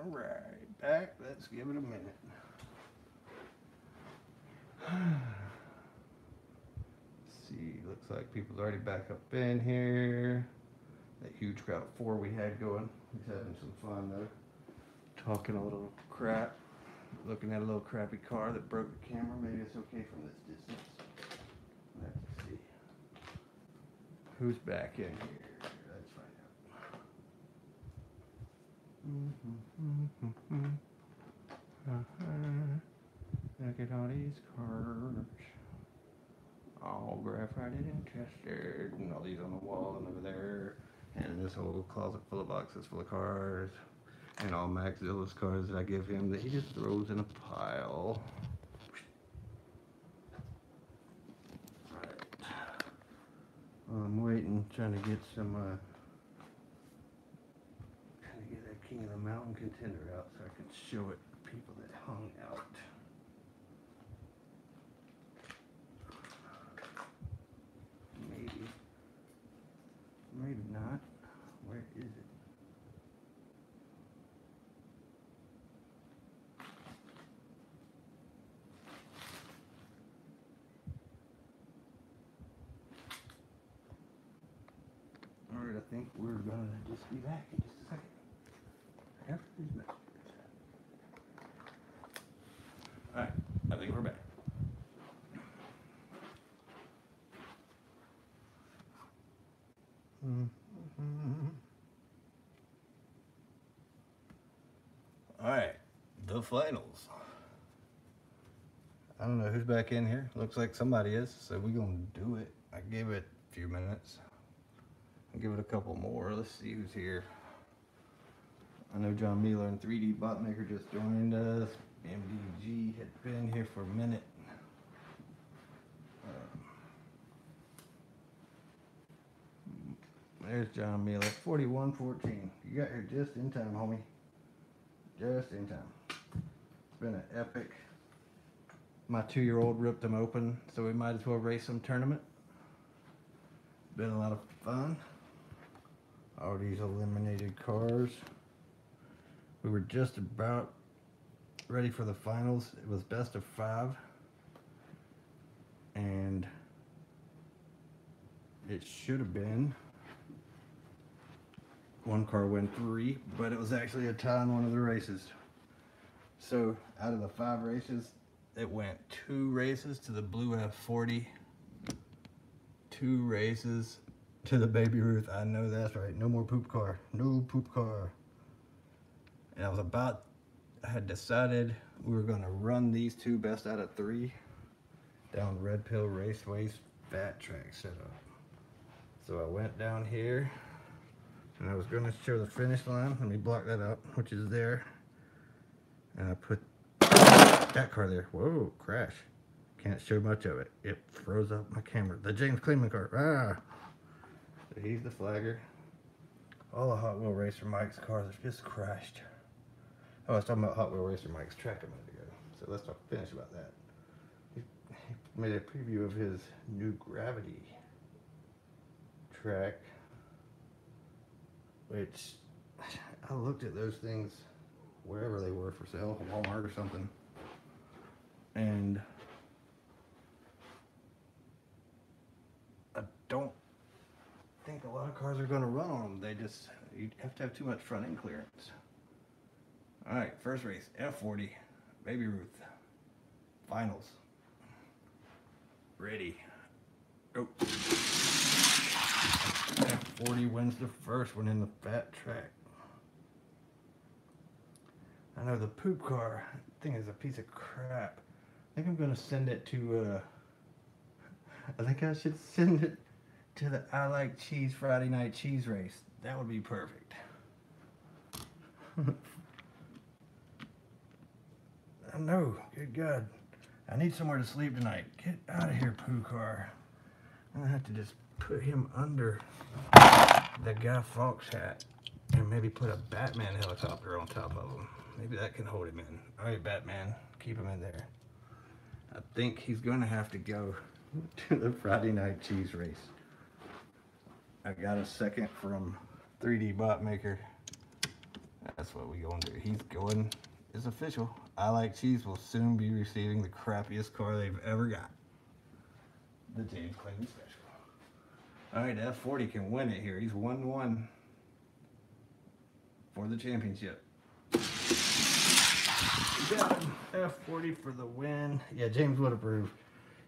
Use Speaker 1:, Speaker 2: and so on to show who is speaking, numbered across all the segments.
Speaker 1: Alright, back. Let's give it a minute. Let's see, looks like people's already back up in here. That huge crowd of 4 we had going. He's having some fun though. Talking a little crap. Looking at a little crappy car that broke the camera. Maybe it's okay from this distance. Let's see. Who's back in here? Let's find out. Look at all these cars. All graphited and tested. And all these on the wall and over there. And this whole closet full of boxes full of cars. And all Max Zilla's cars that I give him that he just throws in a pile. Right. I'm waiting, trying to get some, trying to get that King of the Mountain contender out so I can show it to people that hung out. Maybe. Maybe not. Where is it? Alright, I think we're gonna just be back in just a second. After these messages. Alright, I think we're back. Alright, the finals. I don't know who's back in here. Looks like somebody is, so we're gonna do it. I gave it a few minutes. I'll give it a couple more. Let's see who's here. I know John Mueller and 3D Bot Maker just joined us. MDG had been here for a minute. There's John Mueller, 4114. You got here just in time, homie. Just in time. It's been an epic. My 2-year-old ripped them open, so we might as well race some tournament. Been a lot of fun. All these eliminated cars. We were just about ready for the finals. It was best of 5. And it should have been. One car went 3, but it was actually a tie in one of the races. So out of the 5 races, it went 2 races to the blue F40, 2 races to the Baby Ruth. I know that's right. No more poop car. No poop car. And I had decided we were going to run these 2 best out of 3 down Red Pill Raceway's fat track setup. So I went down here and I was going to show the finish line. Let me block that up, which is there. And I put that car there. Whoa, crash. Can't show much of it. It froze up my camera. The James Kleeman car. Ah. So he's the flagger. All the Hot Wheel Racer Mike's cars have just crashed. Oh, I was talking about Hot Wheel Racer Mike's track a minute ago. So let's talk finish about that. He made a preview of his new Gravity track, which I looked at those things wherever they were for sale, Walmart or something, and I don't think a lot of cars are going to run on them. You have to have too much front end clearance. Alright, first race, F40, Baby Ruth, finals. Ready, go. F40 wins the first one in the fat track. I know the poop car thing is a piece of crap. I think I'm going to send it to, I think I should send it to the I Like Cheese Friday Night Cheese race. That would be perfect. I know, good God. I need somewhere to sleep tonight. Get out of here, poo car. I'm going to have to just put him under the Guy Fawkes hat and maybe put a Batman helicopter on top of him. Maybe that can hold him in. All right, Batman, keep him in there. I think he's going to have to go to the Friday Night Cheese race. I got a second from 3D Bot Maker. That's what we gonna do. He's going, it's official. I Like Cheese will soon be receiving the crappiest car they've ever got. The James Clayton Special. Alright, F40 can win it here. He's 1-1 for the championship. Got him. F40 for the win. Yeah, James would approve.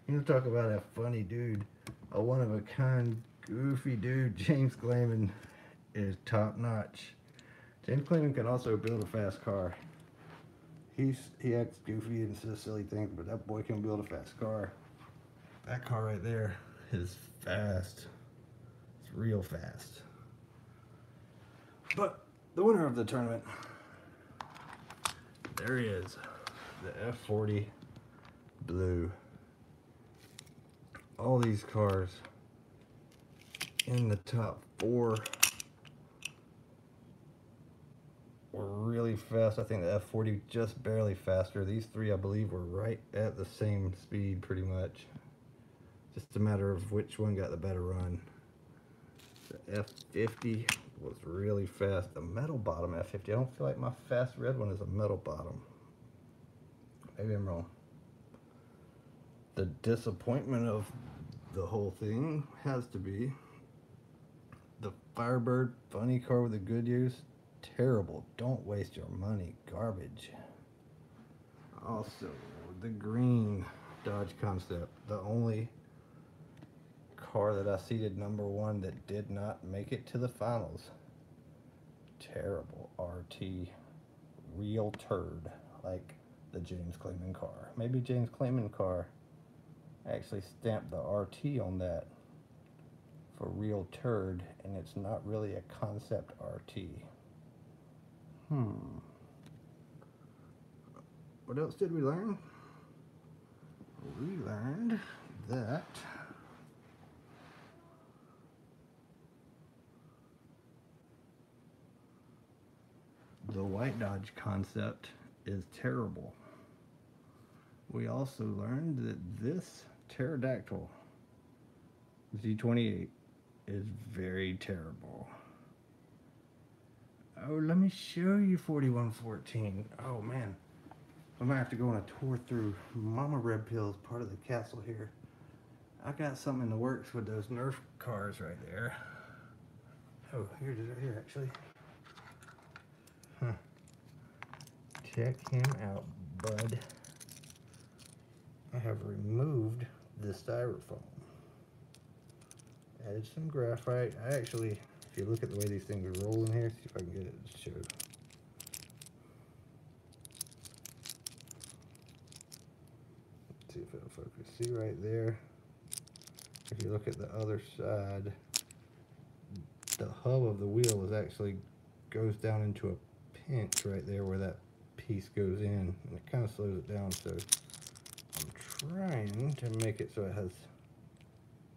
Speaker 1: You talk about a funny dude. A one-of-a-kind, goofy dude. James Clayton is top-notch. James Clayton can also build a fast car. He acts goofy and says silly things, but that boy can build a fast car. That car right there is fast. It's real fast. But the winner of the tournament, there he is, the F40 Blue. All these cars in the top 4 were really fast. I think the F40 just barely faster. These 3, I believe, were right at the same speed pretty much. Just a matter of which one got the better run. The F50 was really fast. The metal bottom F50. I don't feel like my fast red one is a metal bottom. Maybe I'm wrong. The disappointment of the whole thing has to be the Firebird funny car with the Goodyears. Terrible. Don't waste your money. Garbage. Also, the green Dodge Concept. The only car that I seated #1 that did not make it to the finals. Terrible. RT. Real turd. Like the James Clayton car. Maybe James Clayton car actually stamped the RT on that for real turd, and it's not really a concept RT. What else did we learn? We learned that the white Dodge Concept is terrible. We also learned that this Pterodactyl Z28 is very terrible. Oh, let me show you 4114. Oh man, I might have to go on a tour through Mama Red Pill's part of the castle here. I got something in the works with those Nerf cars right there. Oh, here it is right here actually. Check him out, bud. I have removed the styrofoam. Added some graphite. I actually, if you look at the way these things are rolling here, see if I can get it to show. Let's see if it'll focus. See right there? If you look at the other side, the hub of the wheel is actually goes down into a pinch right there where that piece goes in, and it kind of slows it down. So I'm trying to make it so it has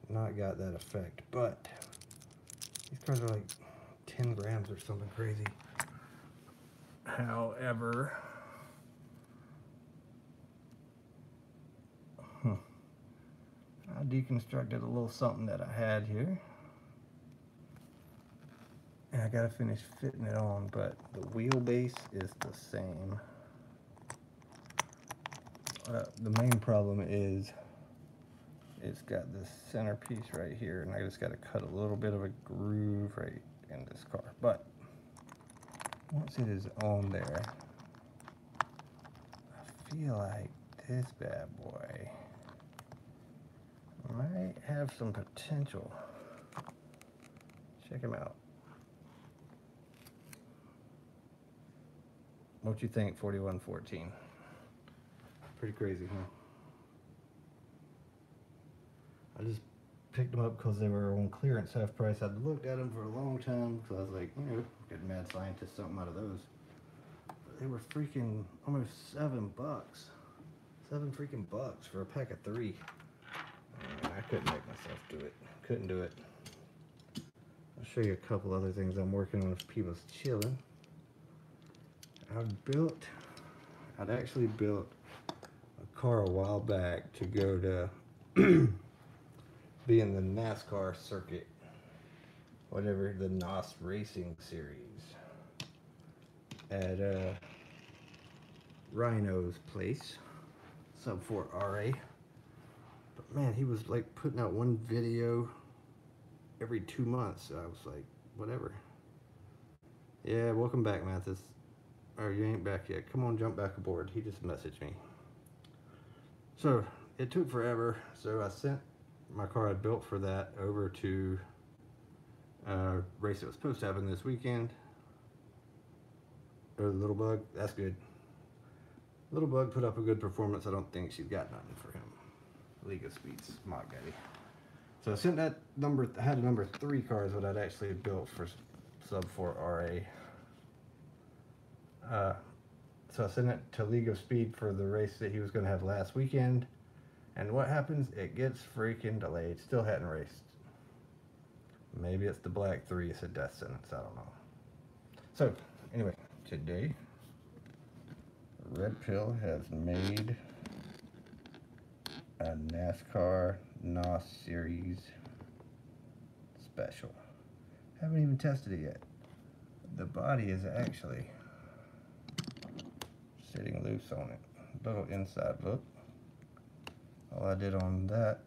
Speaker 1: not got that effect, but these cars are like 10 grams or something crazy. However, I deconstructed a little something that I had here, and I gotta finish fitting it on, but the wheelbase is the same. The main problem is it's got this centerpiece right here, and I just got to cut a little bit of a groove right in this car. But once it is on there, I feel like this bad boy might have some potential. Check him out. What you think, 4114? Pretty crazy, huh? I just picked them up because they were on clearance half price. I'd looked at them for a long time because I was like, you know, get Mad Scientist something out of those. But they were freaking almost $7. $7 freaking bucks for a pack of 3. I couldn't make myself do it. Couldn't do it. I'll show you a couple other things I'm working on if people's chilling. I'd actually built a car a while back to go to be in the NASCAR circuit, whatever, the NOS Racing Series. at Rhino's place, Sub 4 RA. But man, he was like putting out one video every 2 months. So I was like, whatever. Yeah, welcome back, Mathis. Or you ain't back yet. Come on, jump back aboard. He just messaged me. So it took forever. So I sent my car I built for that over to a race that was supposed to happen this weekend. Or the Little Bug. That's good. Little Bug put up a good performance. I don't think she's got nothing for him. League of Speeds, Mod Gaddy. So I sent that number. I had a number 3 car is what I'd actually built for Sub 4 RA. So I sent it to League of Speed for the race that he was going to have last weekend. And what happens? It gets freaking delayed. Still hadn't raced. Maybe it's the Black 3. It's a death sentence. I don't know. So, anyway, today, Red Pill has made a NASCAR NOS Series special. Haven't even tested it yet. The body is actually sitting loose on it. Little inside look. All I did on that,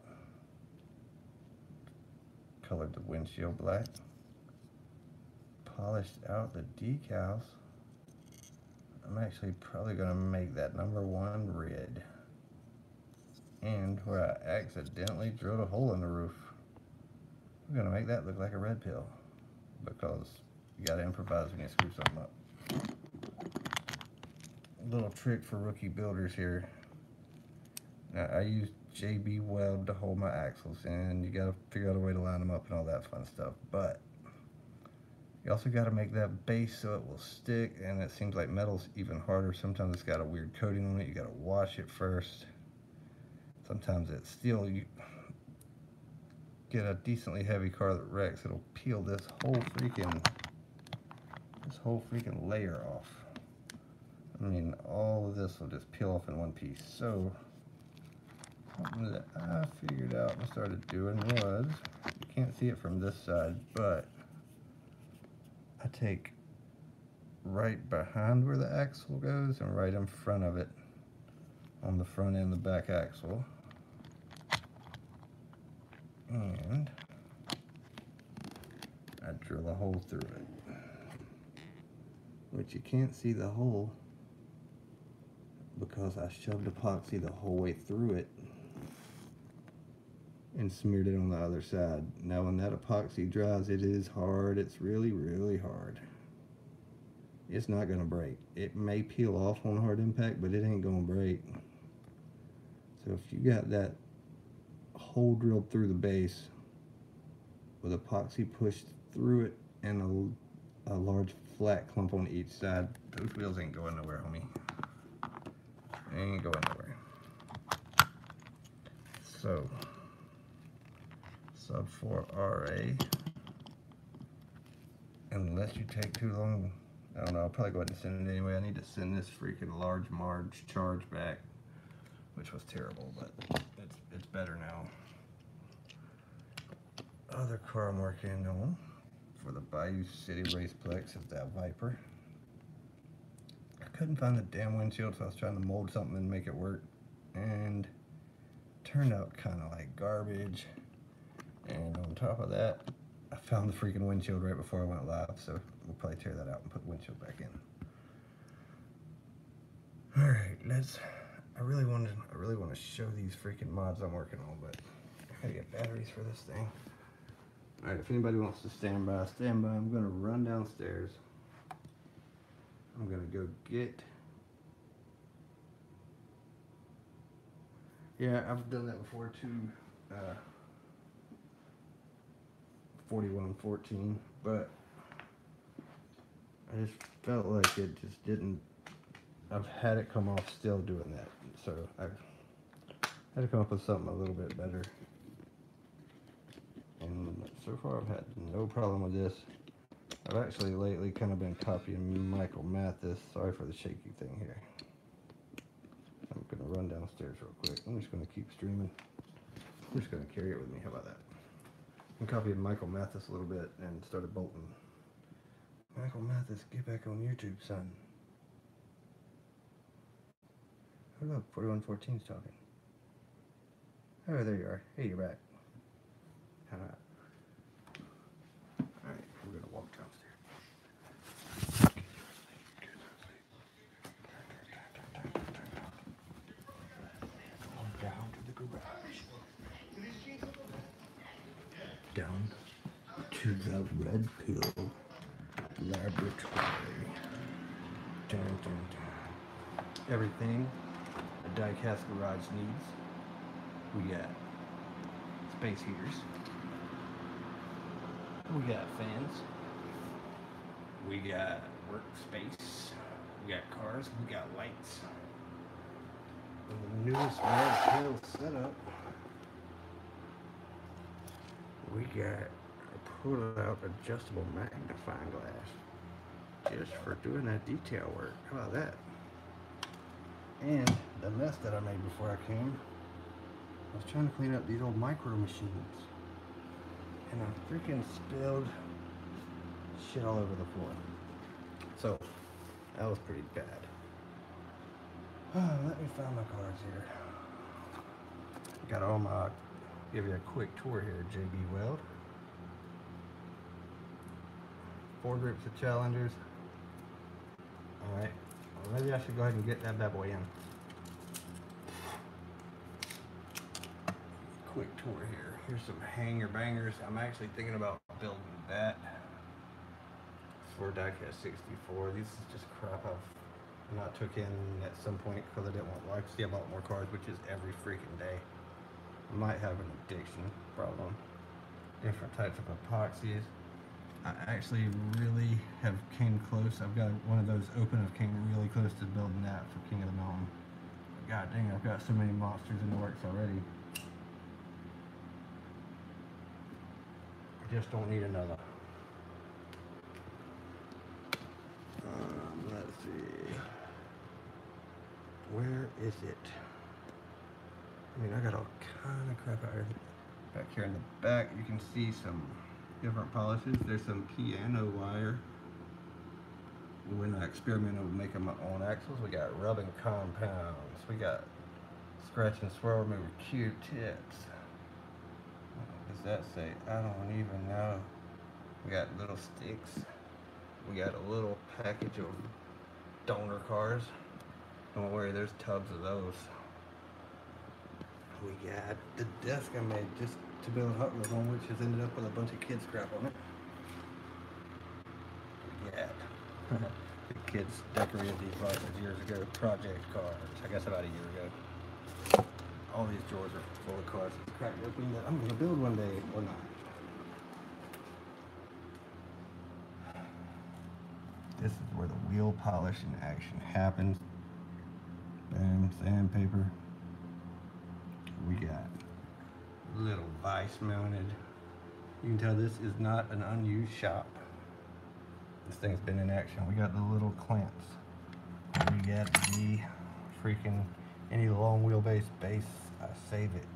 Speaker 1: colored the windshield black, polished out the decals. I'm actually probably going to make that number 1 red. And where I accidentally drilled a hole in the roof, I'm going to make that look like a Red Pill, because you got to improvise when you screw something up. Little trick for rookie builders here. Now, I use JB Weld to hold my axles, and you got to figure out a way to line them up and all that fun stuff. But you also got to make that base so it will stick, and it seems like metal's even harder. Sometimes it's got a weird coating on it. You got to wash it first. Sometimes it's steel. You get a decently heavy car that wrecks, it'll peel this whole freaking layer off. I mean, all of this will just peel off in one piece. So something that I figured out and started doing was, you can't see it from this side, but I take right behind where the axle goes and right in front of it on the front and the back axle, and I drill a hole through it, which you can't see the hole because I shoved epoxy the whole way through it and smeared it on the other side. Now when that epoxy dries, it is hard. It's really, really hard. It's not gonna break. It may peel off on hard impact, but it ain't gonna break. So if you got that hole drilled through the base with epoxy pushed through it and a large flat clump on each side, those wheels ain't going nowhere, homie. They ain't going nowhere. So, Sub 4 RA, unless you take too long, I don't know, I'll probably go ahead and send it anyway. I need to send this freaking large Marge charge back, which was terrible, but it's better now. Other car I'm working on for the Bayou City Raceplex is that Viper. I couldn't find the damn windshield, so I was trying to mold something and make it work, and turned out kind of like garbage. And on top of that, I found the freaking windshield right before I went live, so we'll probably tear that out and put the windshield back in. All right, I really want to show these freaking mods I'm working on, but I gotta get batteries for this thing. All right, if anybody wants to stand by, stand by. I'm gonna run downstairs. I'm gonna go get. Yeah, I've done that before too. 4114, but I just felt like it just didn't. I've had it come off still doing that, so I had to come up with something a little bit better. And so far I've had no problem with this. I've actually lately kind of been copying Michael Mathis. Sorry for the shaky thing here. I'm gonna run downstairs real quick. I'm just gonna keep streaming. I'm just gonna carry it with me. How about that? I copied Michael Mathis a little bit and started bolting. Michael Mathis, get back on YouTube, son. Oh, look, 4114's talking. Oh, there you are. Hey, you're back. Alright, we're gonna walk downstairs. Down to the garage. Down to the Red Pill Laboratory. Dun, dun, dun. Everything a diecast garage needs. We got space heaters. We got fans. We got workspace. We got cars. We got lights. And the newest Red Pill setup. We got a pull-out adjustable magnifying glass just for doing that detail work. How about that? And the mess that I made before I came, I was trying to clean up these old micro machines, and I freaking spilled shit all over the floor. So that was pretty bad. Let me find my cards here. Got all my, give you a quick tour here, JB Weld. 4 groups of challengers. Alright, well, maybe I should go ahead and get that bad boy in. Quick tour here. Here's some hanger bangers. I'm actually thinking about building that for diecast 64. This is just crap I've not took in at some point because I didn't want lights. See, I bought more cards, which is every freaking day. I might have an addiction problem. Different types of epoxies. I actually really have came close. I've got one of those open. I've came really close to building that for King of the Mountain. God dang, I've got so many monsters in the works already. I just don't need another. Let's see. Where is it? I mean, I got all kind of crap out here. Back here in the back, you can see some different polishes. There's some piano wire. When I experimented with making my own axles, we got rubbing compounds. We got scratch and swirl remover Q-tips. What does that say? I don't even know. We got little sticks. We got a little package of donor cars. Don't worry, there's tubs of those. We got the desk I made just to build Hot Wheels on, which has ended up with a bunch of kids crap on it. Yeah. The kids decorated these boxes years ago. Project cars, I guess about a year ago. All these drawers are full of cars. It's cracked open that I'm going to build one day or not. This is where the wheel polishing action happens. Bam, sandpaper. We got little vise mounted. You can tell this is not an unused shop. This thing's been in action. We got the little clamps. We got the freaking, any long wheelbase base, I save it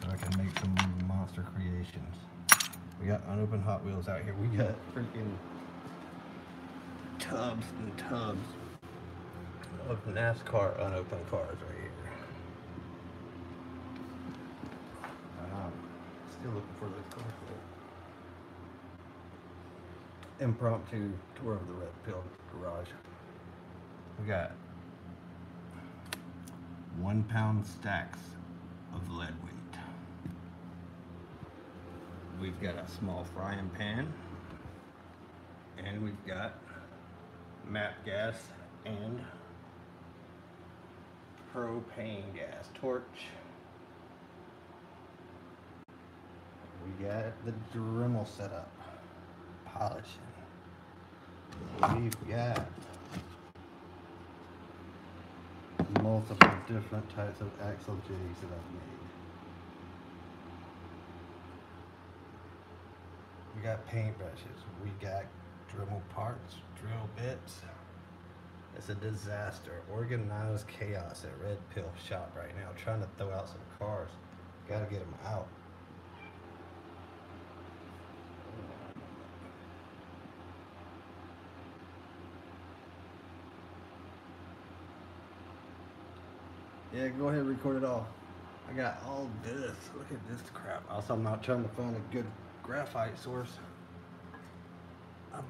Speaker 1: so I can make some monster creations. We got unopened Hot Wheels out here. We got freaking tubs and tubs of NASCAR unopened cars right here. Still looking for those cars. Impromptu tour of the Red Pill garage. We got 1 pound stacks of lead weight. We've got a small frying pan, and we've got MAP gas and propane gas torch. We got the Dremel setup, polishing. We've got multiple different types of axle jigs that I've made. We got paintbrushes. We got Dremel parts, drill bits. It's a disaster. Organized chaos at Red Pill shop right now. Trying to throw out some cars. Gotta get them out. Yeah, go ahead and record it all. I got all this. Look at this crap. Also, I'm not trying to find a good graphite source. I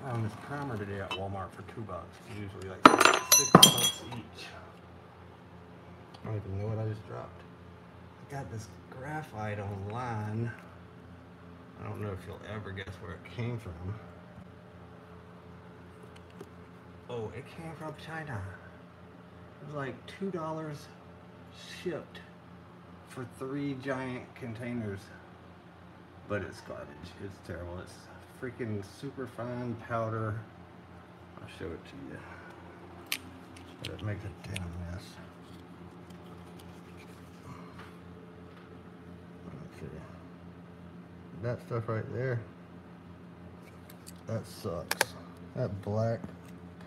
Speaker 1: found this primer today at Walmart for $2. It's usually like $6 each. I don't even know what I just dropped. I got this graphite online. I don't know if you'll ever guess where it came from. Oh, it came from China. It was like $2 shipped for 3 giant containers. But it's garbage. It's terrible. It's freaking super fine powder. I'll show it to you. But it makes a damn mess. Let's see. That stuff right there, that sucks. That black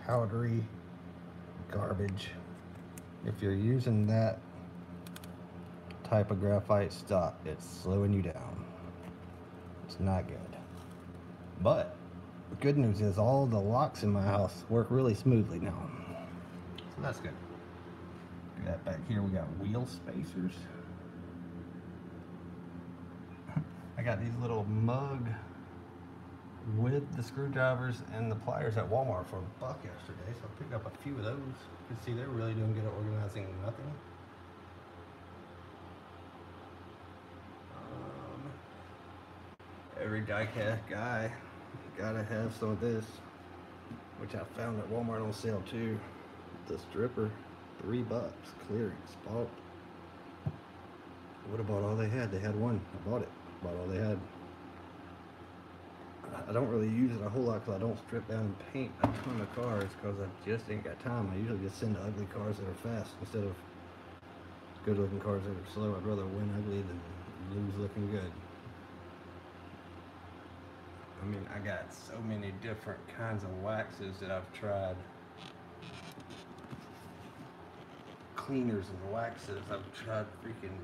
Speaker 1: powdery garbage. If you're using that type of graphite, stop. It's slowing you down. It's not good. But the good news is all the locks in my house work really smoothly now. So that's good. Look at that back here, we got wheel spacers. I got these little mug with the screwdrivers and the pliers at Walmart for $1 yesterday, so I picked up a few of those. You can see they're really doing good at organizing nothing. Every die-cast guy gotta have some of this, which I found at Walmart on sale too. The stripper, $3, clearance, bought. What about all they had? They had one. I bought it. Bought all they had. I don't really use it a whole lot because I don't strip down and paint a ton of cars because I just ain't got time. I usually just send to ugly cars that are fast instead of good looking cars that are slow. I'd rather win ugly than lose looking good. I mean, I got so many different kinds of waxes that I've tried. Cleaners and waxes. I've tried freaking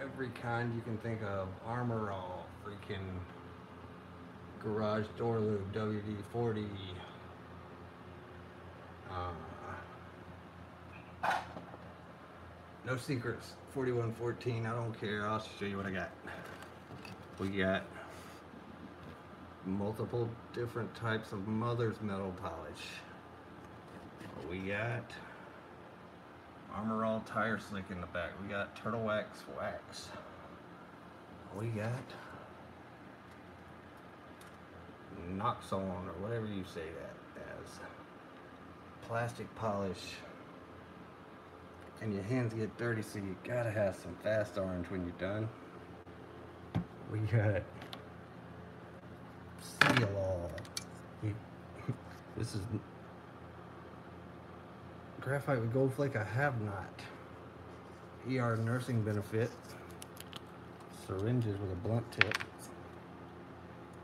Speaker 1: every kind you can think of. Armor All, freaking garage door lube, WD-40. No secrets, 4114. I don't care. I'll show you what I got. We got multiple different types of mother's metal polish. We got Armor All tire slick in the back. We got Turtle Wax wax. We got Noxon, or whatever you say that as. Plastic polish. And your hands get dirty, so you gotta have some Fast Orange when you're done. We got Seal All. This is graphite with gold flake. I have not. ER nursing benefit. Syringes with a blunt tip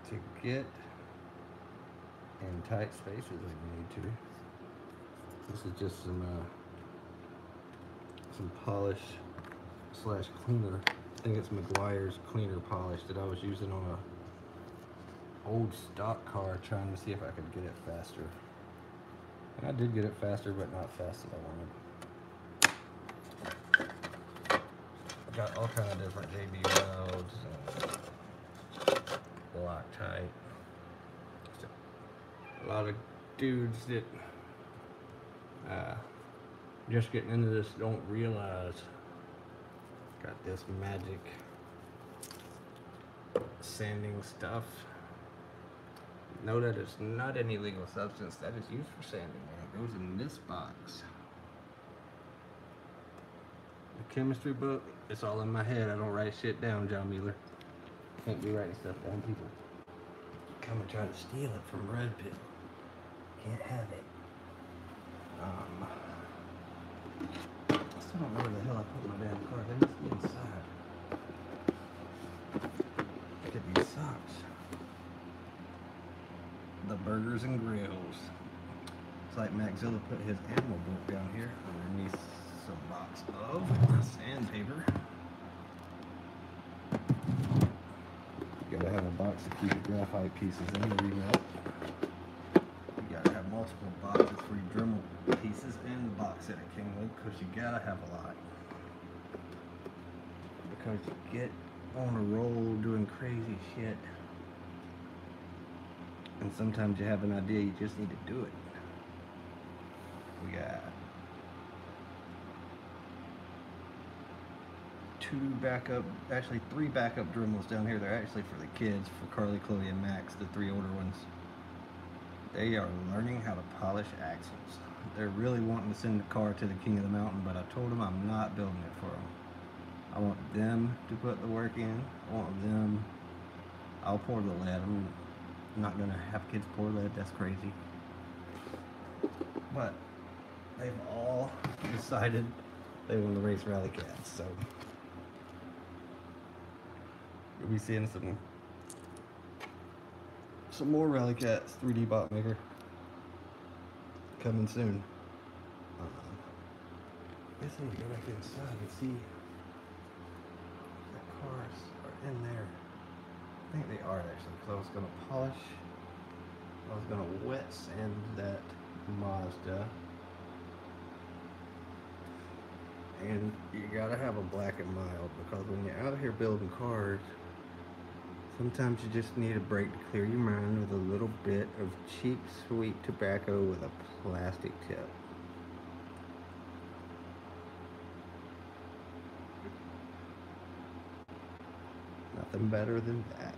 Speaker 1: to get in tight spaces if you need to. This is just some polish slash cleaner. I think it's Meguiar's cleaner polish that I was using on a old stock car, trying to see if I could get it faster. And I did get it faster, but not fast as I wanted. I got all kind of different JB Welds and Loctite. A lot of dudes that just getting into this don't realize. Got this magic sanding stuff. Know that it's not any illegal substance that is used for sanding. It goes in this box. The chemistry book, it's all in my head. I don't write shit down, John Mueller. Can't be writing stuff down, people. Come and try to steal it from Red Pill. Can't have it. I still don't know where the hell I put my damn car. They must be inside. Look at these socks. The Burgers and Grills. It's like Maxilla put his animal book down here underneath some box of sandpaper. You gotta have a box to keep your graphite pieces in to remelt. You gotta have multiple boxes box at a Kingwood because you gotta have a lot. Because you get on a roll doing crazy shit. And sometimes you have an idea, you just need to do it. We got 3 backup Dremels down here. They're actually for the kids, for Carly, Chloe, and Max, the 3 older ones. They are learning how to polish axles. They're really wanting to send the car to the King of the Mountain, but I told them I'm not building it for them. I want them to put the work in. I want them. I'll pour the lead. I'm not gonna have kids pour lead. That's crazy. But they've all decided they want to race Rally Cats, so you'll be seeing some more Rally Cats 3D bot maker coming soon. I guess I need to go back inside and see if the cars are in there. I think they are actually, because I was going to polish, I was going to wet sand that Mazda. And you gotta have a black and mild, because when you're out here building cars, sometimes you just need a break to clear your mind with a little bit of cheap, sweet tobacco with a plastic tip. Nothing better than that.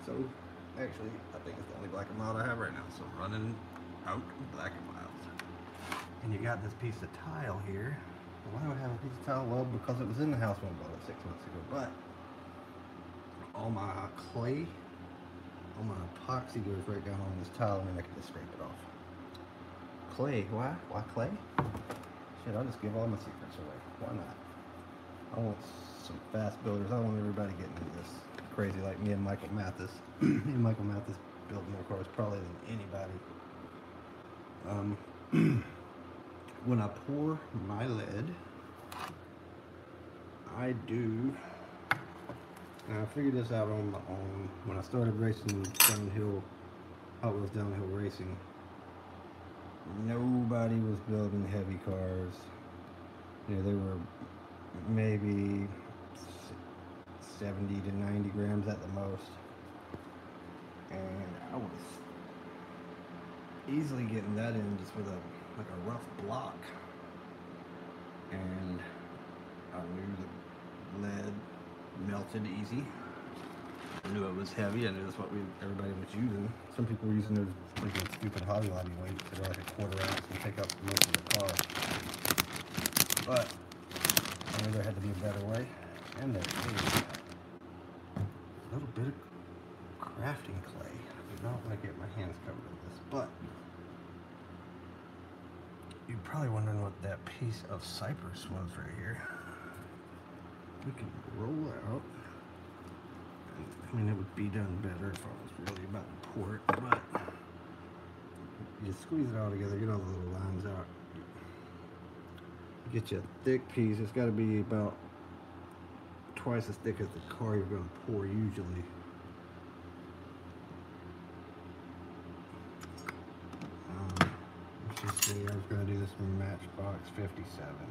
Speaker 1: So, actually, I think it's the only black and mild I have right now, so I'm running out black and milds. And you got this piece of tile here. Why do I have a piece of tile? Well, because it was in the house when I bought it 6 months ago. But all my clay, all my epoxy goes right down on this tile, and then I can just scrape it off. Clay, why? Why clay? Shit, I'll just give all my secrets away. Why not? I want some fast builders. I don't want everybody getting into this crazy like me and Michael Mathis. Me and Michael Mathis build more cars probably than anybody. When I pour my lead, I do, and I figured this out on my own when I started racing downhill, Hot Wheels downhill racing. Nobody was building heavy cars. You know, they were maybe 70 to 90 grams at the most. And I was easily getting that in just with like a rough block. And I knew the lead melted easy. I knew it was heavy. I knew that's what everybody was using. Some people were using those freaking stupid Hobby Lobby weights that are like a 1/4 ounce and take up most of the car. But I knew there had to be a better way, and there is a little bit of crafting clay. I do not want to get my hands covered with this, but you're probably wondering what that piece of cypress was right here. We can roll it out. I mean, it would be done better if I was really about to pour it, but you squeeze it all together, get all the little lines out. Get you a thick piece. It's got to be about twice as thick as the car you're going to pour usually. Let's just see, I was going to do this in Matchbox 57.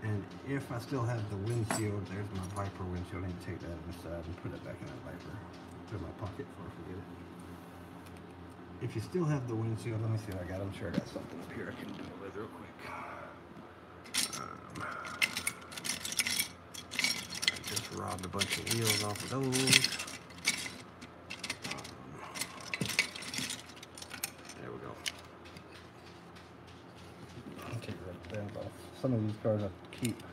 Speaker 1: And if I still have the windshield, there's my Viper windshield. I need to take that inside and put it back in that Viper. Put it in my pocket before I forget it. If you still have the windshield, let me see what I got. I'm sure I got something up here I can do with real quick. I just robbed a bunch of wheels off of those. There we go. I'll take that band off. Some of these cars I keep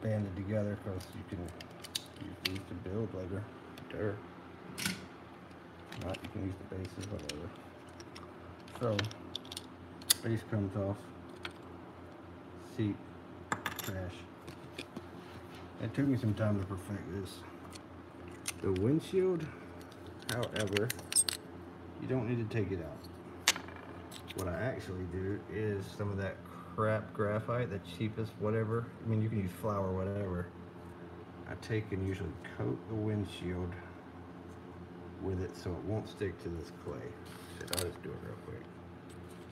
Speaker 1: banded together because you can use these to build later. Dirt. Not, you can use the bases, whatever. So, base comes off. Seat, trash. It took me some time to perfect this. The windshield, however, you don't need to take it out. What I actually do is some of that crap graphite, the cheapest whatever. I mean, you can use flour, whatever. I take and usually coat the windshield with it so it won't stick to this clay. it. I'll just do it real quick.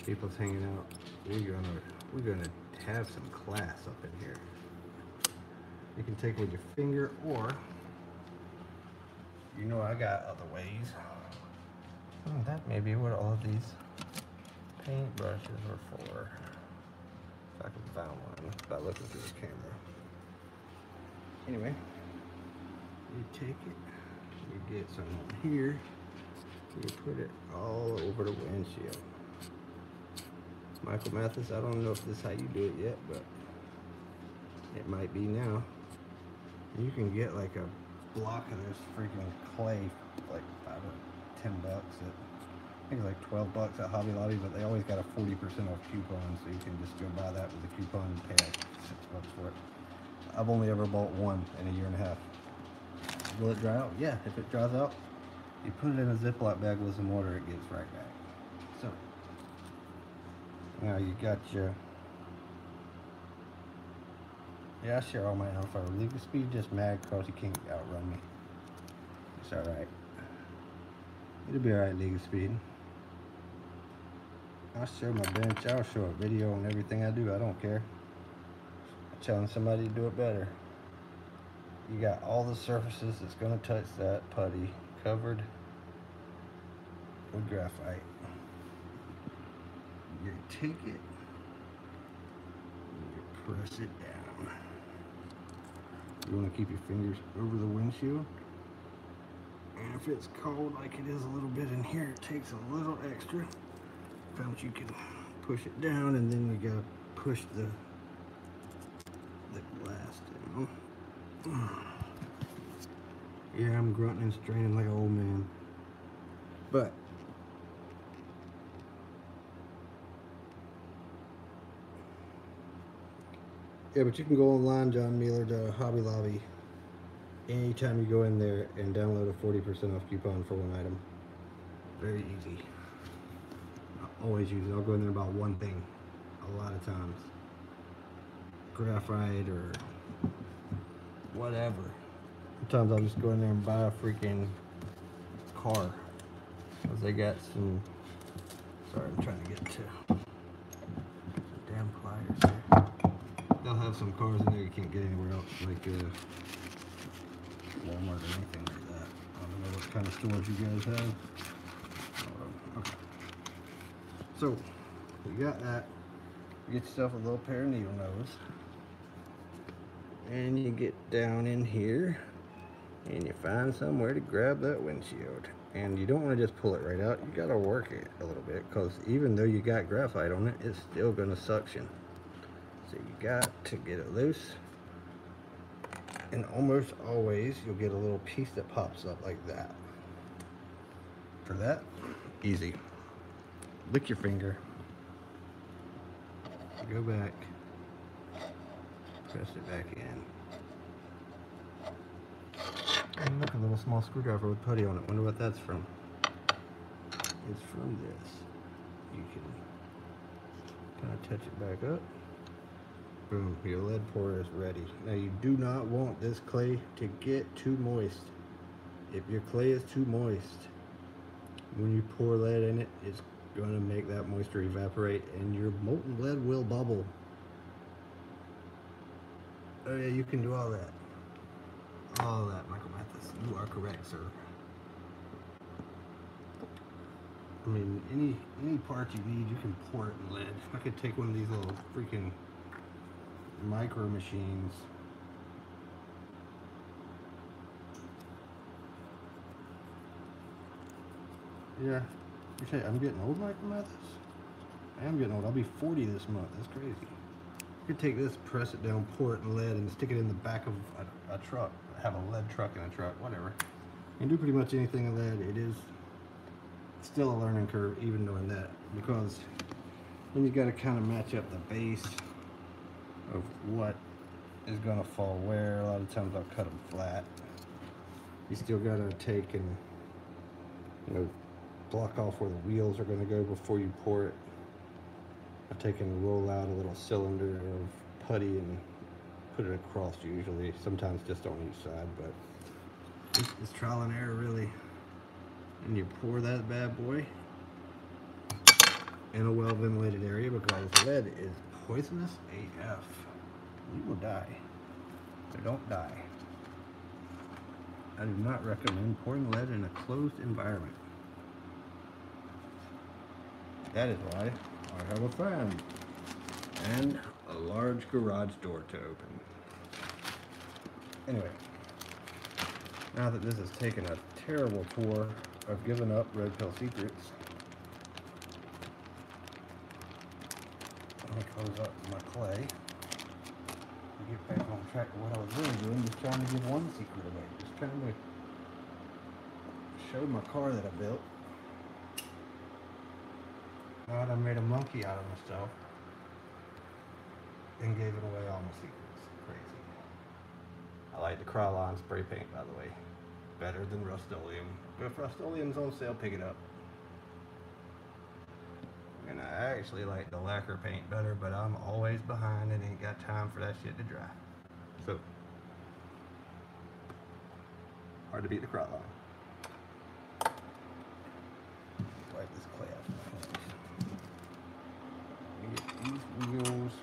Speaker 1: People's hanging out. We're gonna have some class up in here. You can take it with your finger, or you know I got other ways. That may be what all of these paint brushes were for. If I can find one by looking through the camera. Anyway, you take it, you get some here, you put it all over the windshield. Michael Mathis, I don't know if this is how you do it yet, but it might be now. You can get like a block of this freaking clay, like $5 or $10. I think it's like $12 at Hobby Lobby, but they always got a 40% off coupon, so you can just go buy that with a coupon and pay like $6 for it. I've only ever bought one in a year and a half. Will it dry out? Yeah, if it dries out, you put it in a Ziploc bag with some water, it gets right back. So, now you got your, yeah, I share all my info. Legal Speed just mad because you can't outrun me. It's alright. It'll be alright, Legal Speed. I'll show my bench, I'll show a video on everything I do, I don't care. I'm telling somebody to do it better. You got all the surfaces that's going to touch that putty covered with graphite. You take it, you press it down. You want to keep your fingers over the windshield. And if it's cold like it is a little bit in here, it takes a little extra. Found you can push it down, and then you gotta push the glass down. Yeah, I'm grunting and straining like an old man. But yeah, but you can go online, John Mueller, to Hobby Lobby, anytime you go in there and download a 40% off coupon for one item. Very easy. I always use it. I'll go in there and buy one thing a lot of times. Graphite or whatever. Sometimes I'll just go in there and buy a freaking car. Because they got some, sorry, I'm trying to get to some damn pliers here. They'll have some cars in there you can't get anywhere else, like Walmart or anything like that. I don't know what kind of stores you guys have. Okay. So, you got that. You get yourself a little pair of needle nose. And you get down in here. And you find somewhere to grab that windshield. And you don't want to just pull it right out. You got to work it a little bit. Because even though you got graphite on it, it's still going to suction. So you got to get it loose. And almost always you'll get a little piece that pops up like that. For that, easy. Lick your finger. Go back. Press it back in. And look, a little small screwdriver with putty on it. Wonder what that's from. It's from this. You can kind of touch it back up. Boom, your lead pour is ready. Now you do not want this clay to get too moist. If your clay is too moist, when you pour lead in it, it's going to make that moisture evaporate and your molten lead will bubble. Oh yeah, you can do all that. All that, Michael Mathis. You are correct, sir. I mean, any part you need, you can pour it in lead. I could take one of these little freaking micro machines. Yeah, you say I'm getting old, Michael Mathis? I am getting old. I'll be 40 this month. That's crazy. You could take this, press it down, pour it in lead, and stick it in the back of a truck. Have a lead truck in a truck, whatever. You can do pretty much anything in lead. It is still a learning curve, even knowing that, because then you got to kind of match up the base of what is going to fall where. A lot of times I'll cut them flat. You still got to take and, you know, block off where the wheels are going to go before you pour it. I take and roll out a little cylinder of putty and put it across usually, sometimes just on each side, but it's trial and error really. And you pour that bad boy in a well-ventilated area because lead is poisonous AF. You will die. So don't die. I do not recommend pouring lead in a closed environment. That is why I have a fan and a large garage door to open. Anyway, now that this has taken a terrible tour, I've given up Red Pill Secrets. Let me close up my clay and get back on track of what I was really doing, just trying to give one secret away. Just trying to show my car that I built. Now that I made a monkey out of myself and gave it away all my secrets. Crazy. I like the Krylon spray paint, by the way. Better than Rust-Oleum. But if Rust-Oleum's on sale, pick it up. And I actually like the lacquer paint better, but I'm always behind and ain't got time for that shit to dry. So, hard to beat the Krylon. Wipe this clay off my hands. Get these wheels.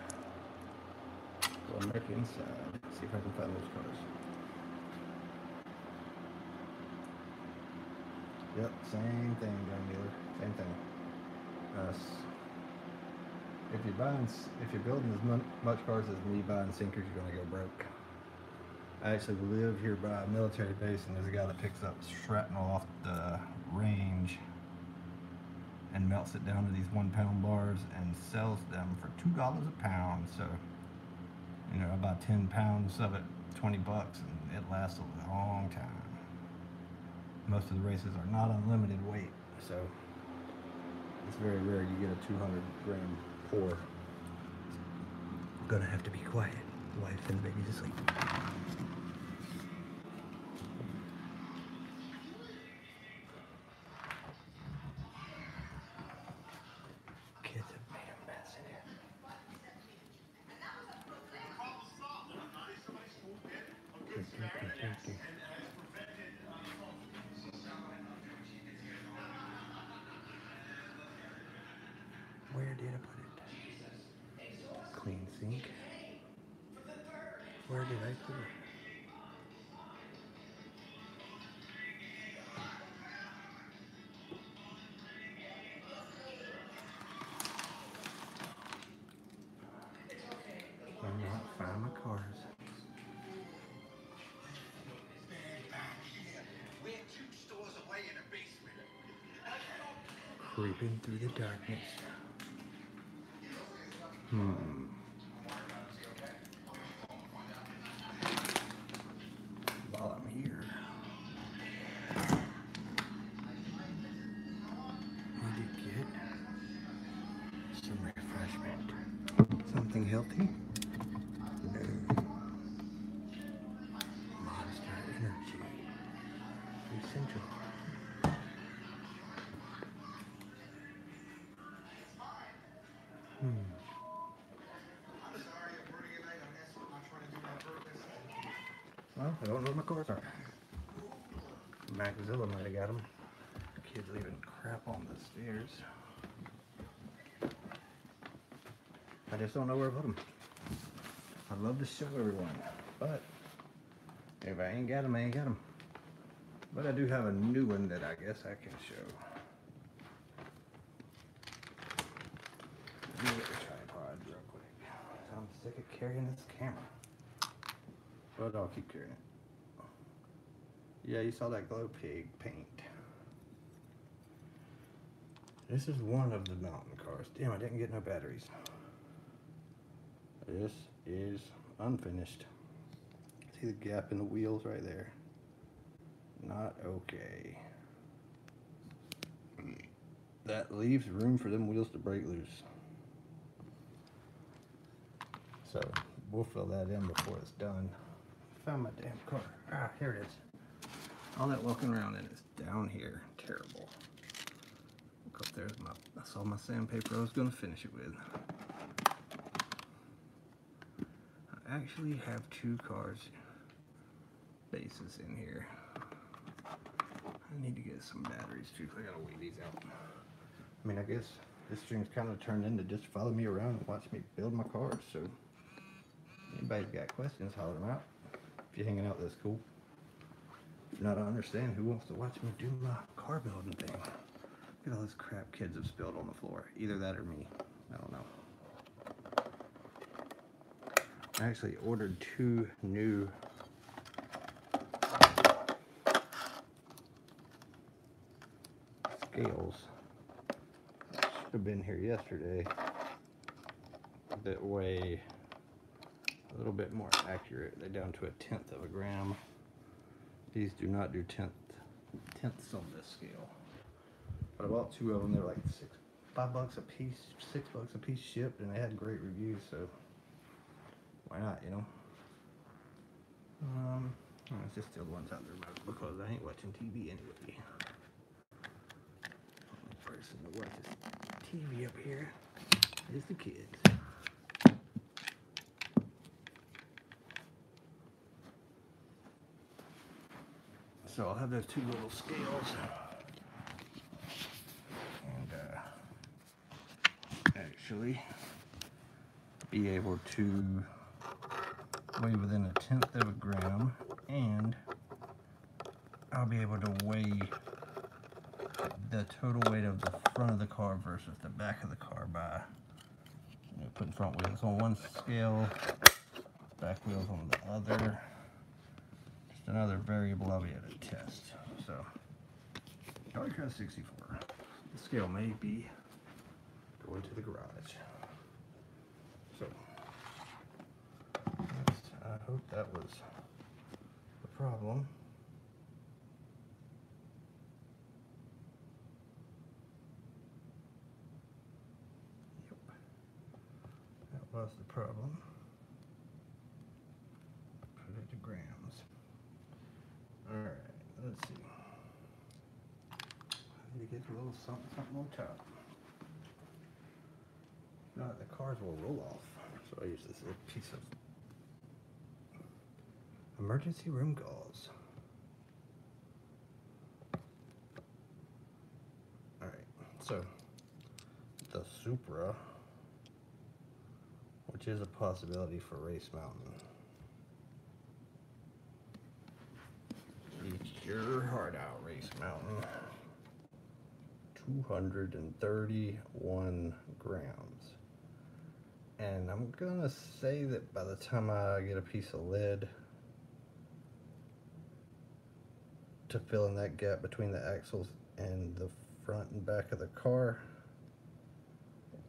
Speaker 1: Go back inside. See if I can find those cars. Yep, same thing, John Mueller. Same thing. If you're building as much cars as me buying sinkers, you're gonna go broke. I actually live here by a military base, and there's a guy that picks up shrapnel off the range and melts it down to these 1-pound bars and sells them for $2 a pound. So, you know, about 10 pounds of it, $20, and it lasts a long time. Most of the races are not unlimited weight, so it's very rare you get a 200-gram pour. I'm gonna have to be quiet. Wife and the baby's asleep. Kids have made a mess in here. Where did I put it? Clean sink. Where did I put it? Cannot find my cars. Creeping through the darkness. While I'm here, need to get some refreshment. Something healthy? No. Monster Energy. Essential. Well, I don't know what my cars are. Maxzilla might have got them. Kids leaving crap on the stairs. I just don't know where to put them. I'd love to show everyone, but if I ain't got them, I ain't got them. But I do have a new one that I guess I can show. Let me get the tripod real quick. I'm sick of carrying this camera. But I'll keep carrying it. Yeah, you saw that glow pig paint. This is one of the mountain cars. Damn, I didn't get no batteries. This is unfinished. See the gap in the wheels right there? Not okay. That leaves room for them wheels to break loose. So we'll fill that in before it's done. Found my damn car. Ah, here it is. All that walking around in is down here. Terrible. Look up there's my, I saw my sandpaper I was gonna finish it with. I actually have 2 cars bases in here. I need to get some batteries too, so I gotta weigh these out. I mean, I guess this stream's kind of turned into just follow me around and watch me build my cars. So anybody's got questions, holler them out. If you're hanging out, that's cool. If not, I understand. Who wants to watch me do my car building thing? Look at all this crap kids have spilled on the floor. Either that or me. I don't know. I actually ordered 2 new scales. Should have been here yesterday. That weigh a little bit more accurate. They're down to 1/10 of a gram. These do not do tenths on this scale. But I bought 2 of them. They're like $5 a piece, $6 a piece shipped, and they had great reviews. So why not, you know? It's just still the ones out there because I ain't watching TV anyway. Only person that watches TV up here is the kids. So I'll have those 2 little scales, and actually be able to weigh within 1/10 of a gram, and I'll be able to weigh the total weight of the front of the car versus the back of the car by putting front wheels on one scale, back wheels on the other. Just another variable I'll be able to test. So, Polycross 64. The scale may be going to the garage. So, I hope that was the problem. Yep, that was the problem. Put it to grams. Alright, let's see. I need to get a little something on top. No, the cars will roll off. So I use this little piece of emergency room gauze. Alright, so the Supra, which is a possibility for Race Mountain. Eat your heart out, Race Mountain. 231 grams. And I'm gonna say that by the time I get a piece of lead to fill in that gap between the axles and the front and back of the car,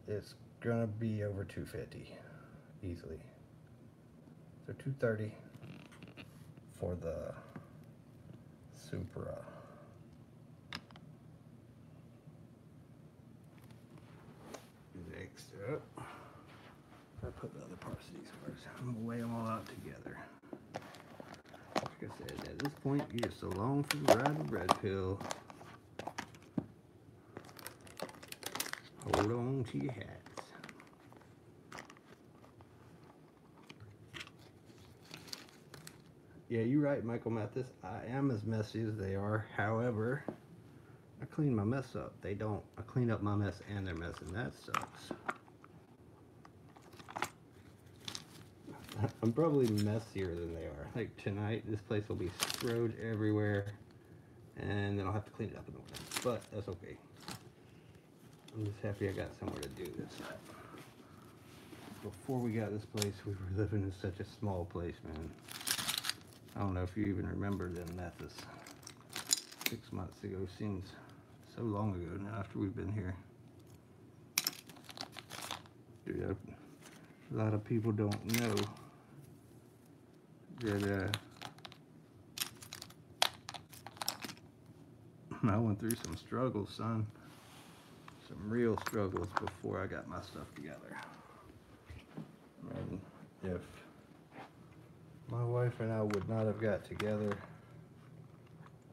Speaker 1: it's gonna be over 250 easily. So 230 for the Supra. Next up, I put the other parts of these cars. I'm gonna weigh them all out together. Like I said, at this point, you're so long for the ride of red pill. Hold on to your hats. Yeah, you're right, Michael Mathis. I am as messy as they are. However, I clean my mess up. They don't. I clean up my mess and their mess, and that sucks. I'm probably messier than they are. Like tonight, this place will be strode everywhere, and then I'll have to clean it up in the morning. But that's okay. I'm just happy I got somewhere to do this. Before we got this place, we were living in such a small place, man. I don't know if you even remember them Mathis. 6 months ago seems so long ago now after we've been here. Dude, a lot of people don't know that I went through some struggles, son. Some real struggles before I got my stuff together. And if my wife and I would not have got together,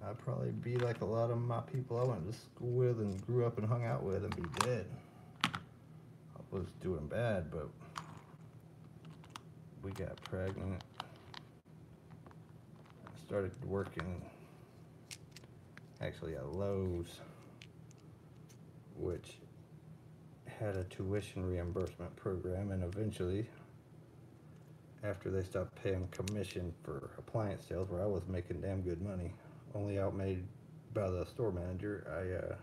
Speaker 1: I'd probably be like a lot of my people I went to school with and grew up and hung out with and be dead. I was doing bad, but we got pregnant. I started working actually at Lowe's, which had a tuition reimbursement program, and eventually, after they stopped paying commission for appliance sales, where I was making damn good money, only outmade by the store manager,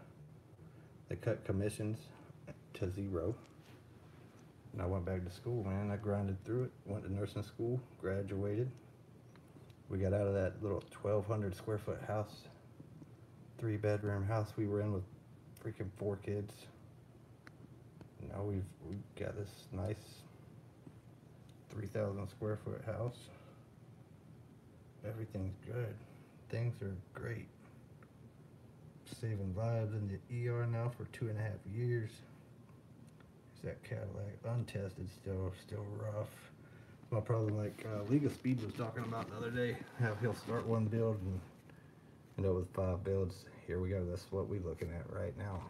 Speaker 1: they cut commissions to 0. And I went back to school, man. I grinded through it, went to nursing school, graduated. We got out of that little 1,200 square foot house, 3-bedroom house we were in with freaking 4 kids. Now we've got this nice 3,000 square foot house. Everything's good. Things are great. Saving lives in the ER now for 2.5 years. That Cadillac untested, still rough. My problem, like League of Speed was talking about the other day, how he'll start one build and end up with 5 builds. Here we go. That's what we're looking at right now.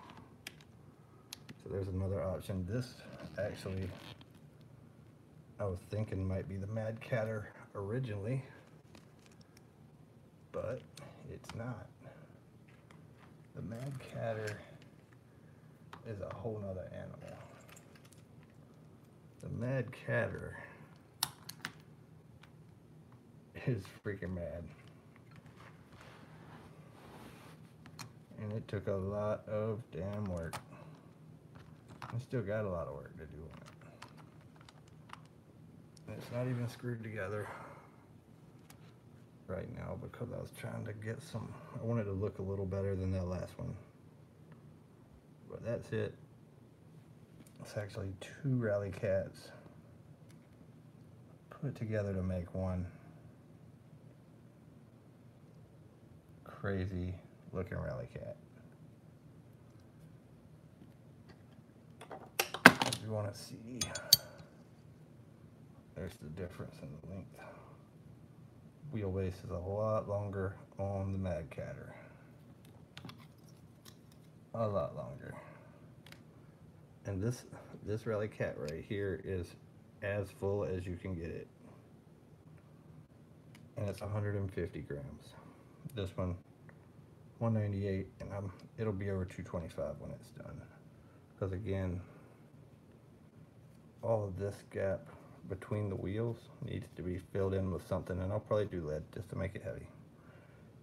Speaker 1: So there's another option. This actually, I was thinking might be the Mad Catter originally, but it's not. The Mad Catter is a whole nother animal. The Mad Catter is freaking mad. And it took a lot of damn work. I still got a lot of work to do on it. And it's not even screwed together right now because I was trying to get some, I wanted to look a little better than that last one. But that's it. It's actually 2 Rally Cats put together to make one crazy looking Rally Cat. If you want to see, there's the difference in the length. Wheelbase is a lot longer on the Mad Catter. A lot longer. And this Rally Cat right here is as full as you can get it. And it's 150 grams. This one, 198, and it'll be over 225 when it's done. Because again, all of this gap between the wheels needs to be filled in with something, and I'll probably do lead just to make it heavy.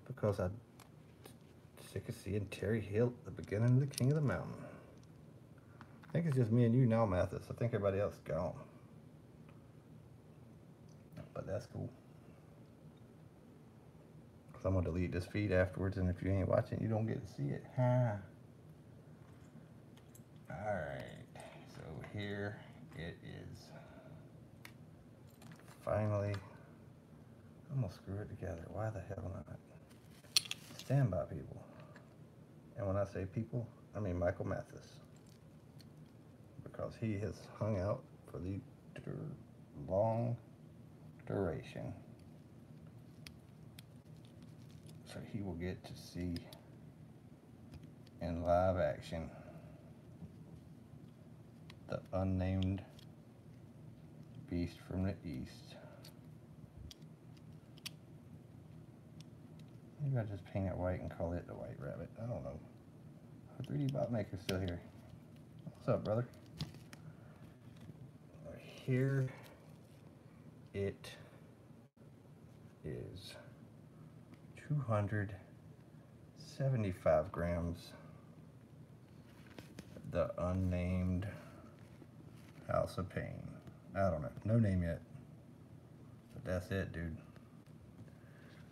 Speaker 1: Because I'm sick of seeing Terry Hill at the beginning of the King of the Mountain. I think it's just me and you now, Mathis. I think everybody else is gone. But that's cool. Because I'm going to delete this feed afterwards, and if you ain't watching, you don't get to see it. Huh? Alright. So here it is. Finally. I'm going to screw it together. Why the hell not? Stand by, people. And when I say people, I mean Michael Mathis. Because he has hung out for the long duration. So he will get to see in live action the unnamed beast from the east. Maybe I'll just paint it white and call it the White Rabbit. I don't know. Our 3D bot maker's still here. What's up, brother? Here it is 275 grams. The unnamed House of Pain. I don't know. No name yet. But that's it, dude.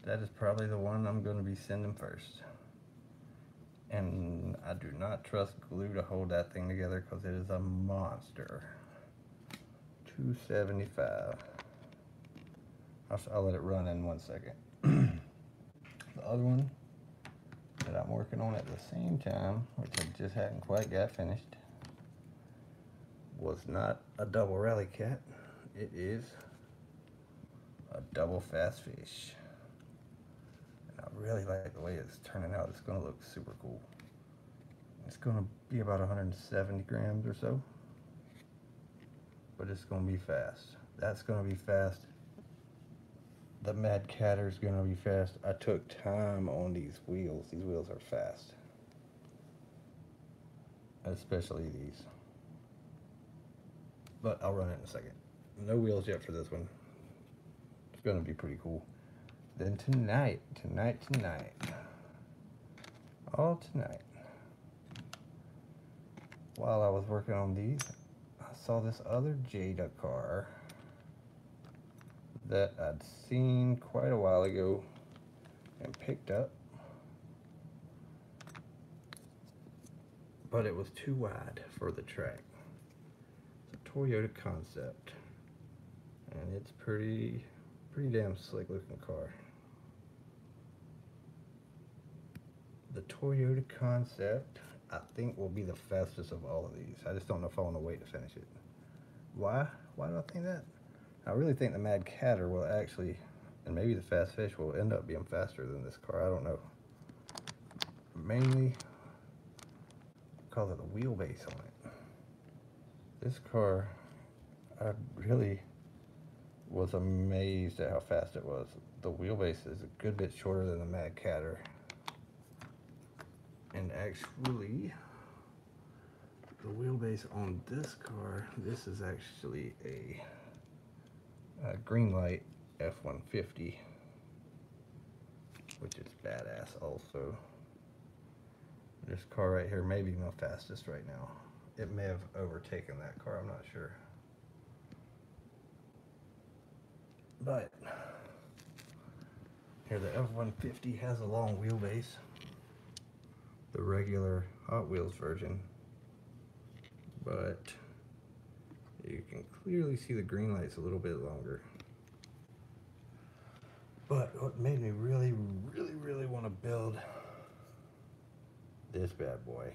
Speaker 1: That is probably the one I'm going to be sending first. And I do not trust glue to hold that thing together because it is a monster. 275. I'll let it run in 1 second. The other one that I'm working on at the same time, which I just hadn't quite got finished, was not a double Rally Cat. It is a double Fast Fish. And I really like the way it's turning out. It's going to look super cool. It's going to be about 170 grams or so. But it's going to be fast. That's going to be fast. The Mad Catter is going to be fast. I took time on these wheels. These wheels are fast. Especially these. but I'll run it in a second. No wheels yet for this one. It's gonna be pretty cool. Then tonight, all tonight, while I was working on these, I saw this other Jada car that I'd seen quite a while ago and picked up, but it was too wide for the track. It's a Toyota Concept, and it's pretty damn slick looking car. The Toyota Concept, I think, will be the fastest of all of these. I just don't know if I want to wait to finish it. Why do I think that? I really think the Mad Catter will actually, and maybe the Fast Fish will end up being faster than this car. I don't know. Mainly because of the wheelbase on it. This car, I really was amazed at how fast it was. The wheelbase is a good bit shorter than the Mad Catter. And actually, the wheelbase on this car, this is actually a Greenlight F-150, which is badass also. This car right here may be my fastest right now. It may have overtaken that car, I'm not sure. But here, the F-150 has a long wheelbase. The regular Hot Wheels version, but you can clearly see the green light's a little bit longer. But what made me really want to build this bad boy.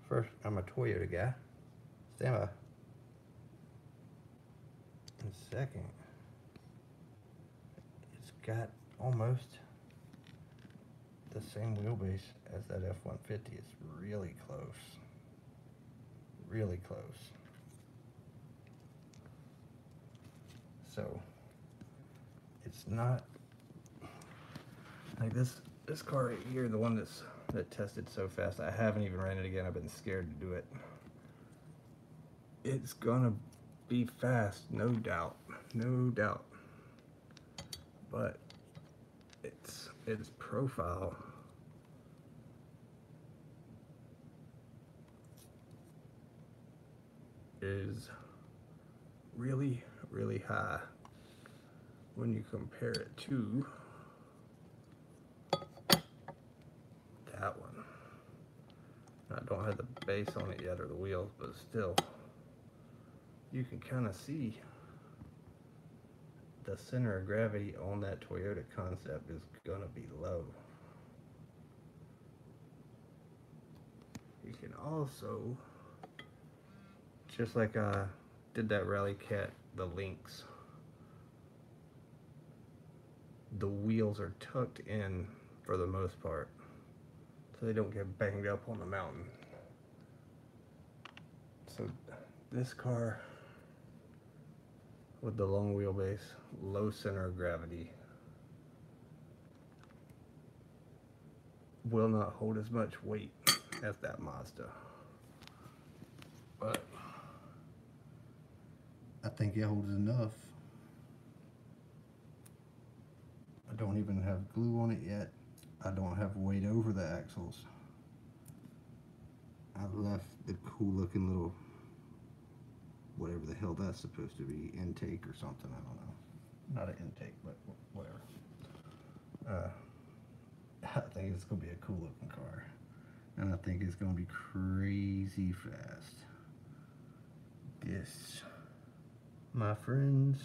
Speaker 1: First, I'm a Toyota guy. Stand by. And second, it's got almost the same wheelbase as that F-150. It's really close. Really close. So, it's not like this car right here, the one that tested so fast. I haven't even ran it again. I've been scared to do it. It's gonna be fast, no doubt. But its profile is really high when you compare it to that one. I don't have the base on it yet or the wheels, but still, you can kind of see the center of gravity on that Toyota Concept is gonna be low. You can also, just like I did that Rally Cat, the Lynx, the wheels are tucked in for the most part, so they don't get banged up on the mountain. So this car with the long wheelbase, low center of gravity, will not hold as much weight as that Mazda. But I think it holds enough. I don't even have glue on it yet. I don't have weight over the axles. I left the cool looking little, whatever the hell that's supposed to be, intake or something, I don't know. Not an intake, but whatever. I think it's gonna be a cool looking car. And I think it's gonna be crazy fast. This, my friends,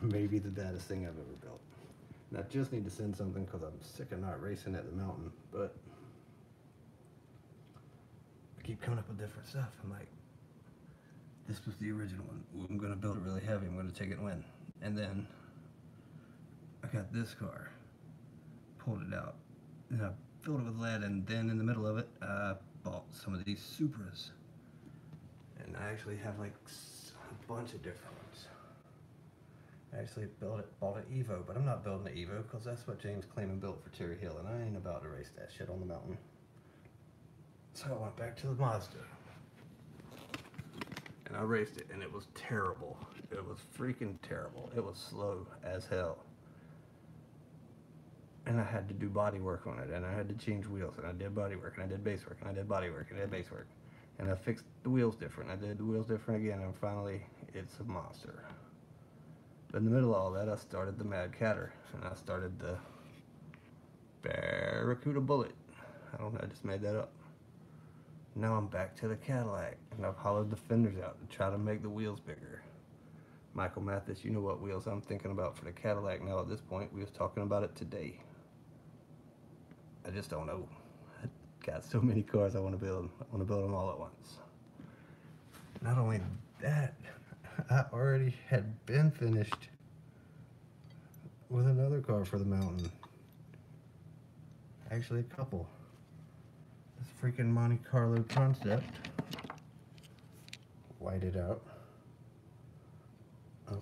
Speaker 1: maybe the baddest thing I've ever built. And I just need to send something because I'm sick of not racing at the mountain, but I keep coming up with different stuff. I'm like, this was the original one. I'm gonna build it really heavy. I'm gonna take it and win. And then I got this car, pulled it out, and I filled it with lead, and then in the middle of it, I bought some of these Supras. And I actually have like a bunch of different ones. I actually bought an Evo, but I'm not building an Evo because that's what James Clayman built for Terry Hill, and I ain't about to race that shit on the mountain. So I went back to the Mazda and I raced it, and it was terrible. It was freaking terrible. It was slow as hell. And I had to do body work on it, and I had to change wheels, and I did body work, and I did base work, and I did body work, and I did base work. And I fixed the wheels different. I did the wheels different again, and finally it's a monster. But in the middle of all that, I started the Mad Catter, and I started the Barracuda Bullet. I don't know, I just made that up. Now I'm back to the Cadillac, and I've hollowed the fenders out to try to make the wheels bigger. Michael Mathis, you know what wheels I'm thinking about for the Cadillac now at this point. We was talking about it today. I just don't know. I got so many cars I want to build. I want to build them all at once. Not only that, I already had been finished with another car for the mountain. Actually, a couple. This freaking Monte Carlo concept. Whited out. Oh,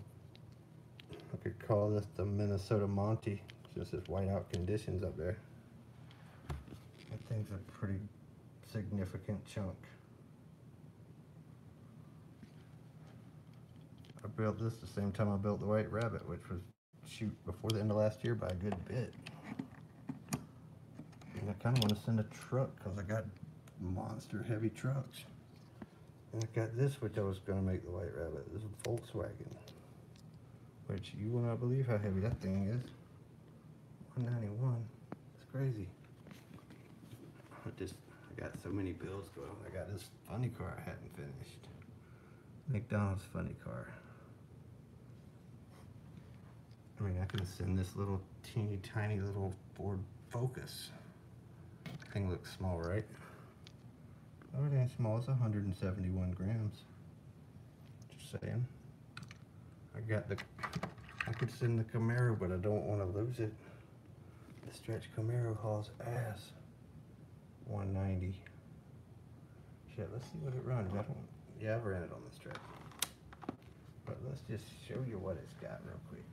Speaker 1: I could call this the Minnesota Monte, since it's white out conditions up there. That thing's a pretty significant chunk. I built this the same time I built the White Rabbit, which was, shoot, before the end of last year by a good bit. And I kind of want to send a truck because I got monster heavy trucks. And I got this, which I was going to make the White Rabbit. This is a Volkswagen, which you will not believe how heavy that thing is. 191. It's crazy. I got so many builds going on. I got this funny car I hadn't finished. McDonald's funny car. I mean, I can send this little teeny tiny little Ford Focus. Thing looks small, right? Oh, it ain't small. It's 171 grams. Just saying. I could send the Camaro, but I don't want to lose it. The stretch Camaro hauls ass. 190. Shit, let's see what it runs. Yeah, I've ran it on the stretch. But let's just show you what it's got real quick.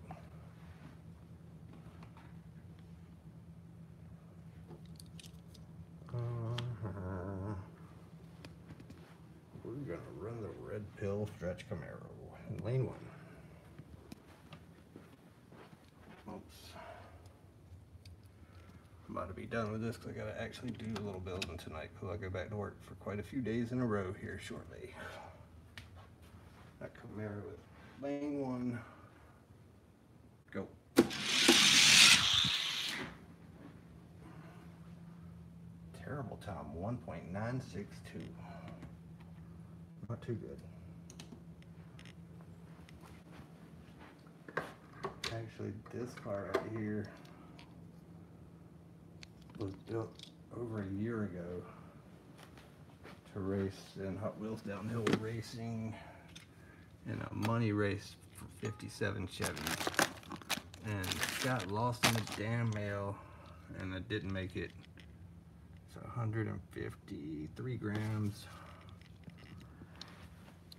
Speaker 1: We're gonna run the Red Pill Stretch Camaro in lane 1. Oops. I'm about to be done with this because I gotta actually do a little building tonight because I'll go back to work for quite a few days in a row here shortly. That Camaro with lane 1. Go. Terrible time, 1.962. Not too good. Actually, this car right here was built over a year ago to race in Hot Wheels Downhill Racing in a money race for 57 Chevy, and got lost in the damn mail, and I didn't make it. It's 153 grams.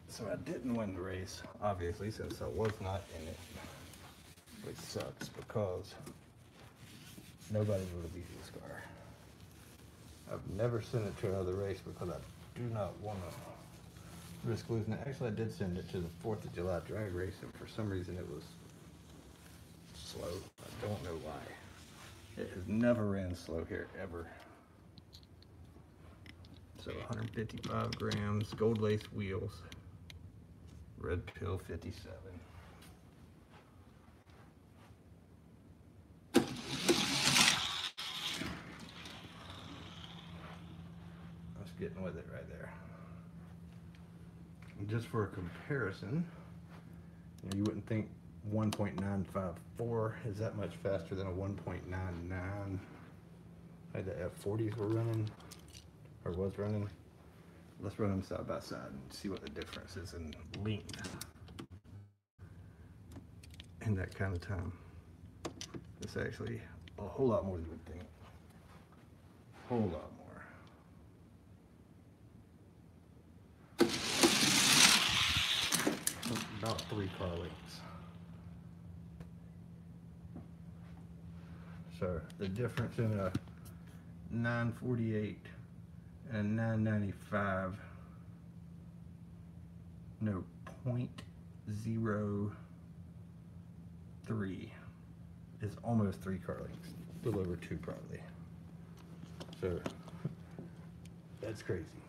Speaker 1: So I didn't win the race, obviously, since I was not in it, which sucks because nobody would have beat this car. I've never sent it to another race because I do not want to risk losing it. Actually, I did send it to the 4th of July drag race, and for some reason it was slow. I don't know why. It has never ran slow here, ever. So 155 grams, gold lace wheels, Red Pill 57. Getting with it right there. And just for a comparison, you wouldn't think 1.954 is that much faster than a 1.99. Like the F40s were running, or was running. Let's run them side by side and see what the difference is in length in that kind of time. It's actually a whole lot more than you would think. A whole lot more. About 3 car lengths. So the difference in a 948 and 995. No, 0.03 is almost 3 car lengths, a little over 2 probably. So that's crazy,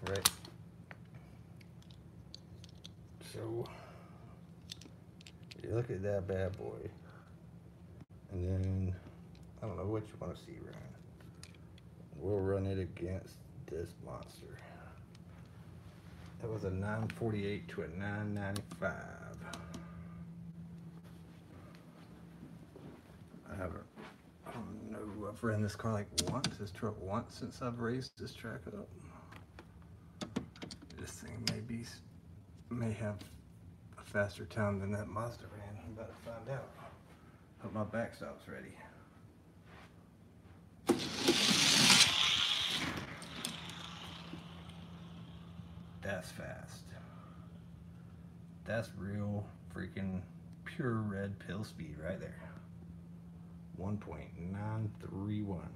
Speaker 1: right? So you look at that bad boy, and then I don't know what you want to see, Ryan. We'll run it against this monster. That was a 948 to a 995. I don't know, I've ran this car like once, this truck once since I've raised this track up. This thing may have a faster time than that Mazda ran. I'm about to find out. Hope my backstop's ready. That's fast. That's real freaking pure red pill speed right there. 1.931.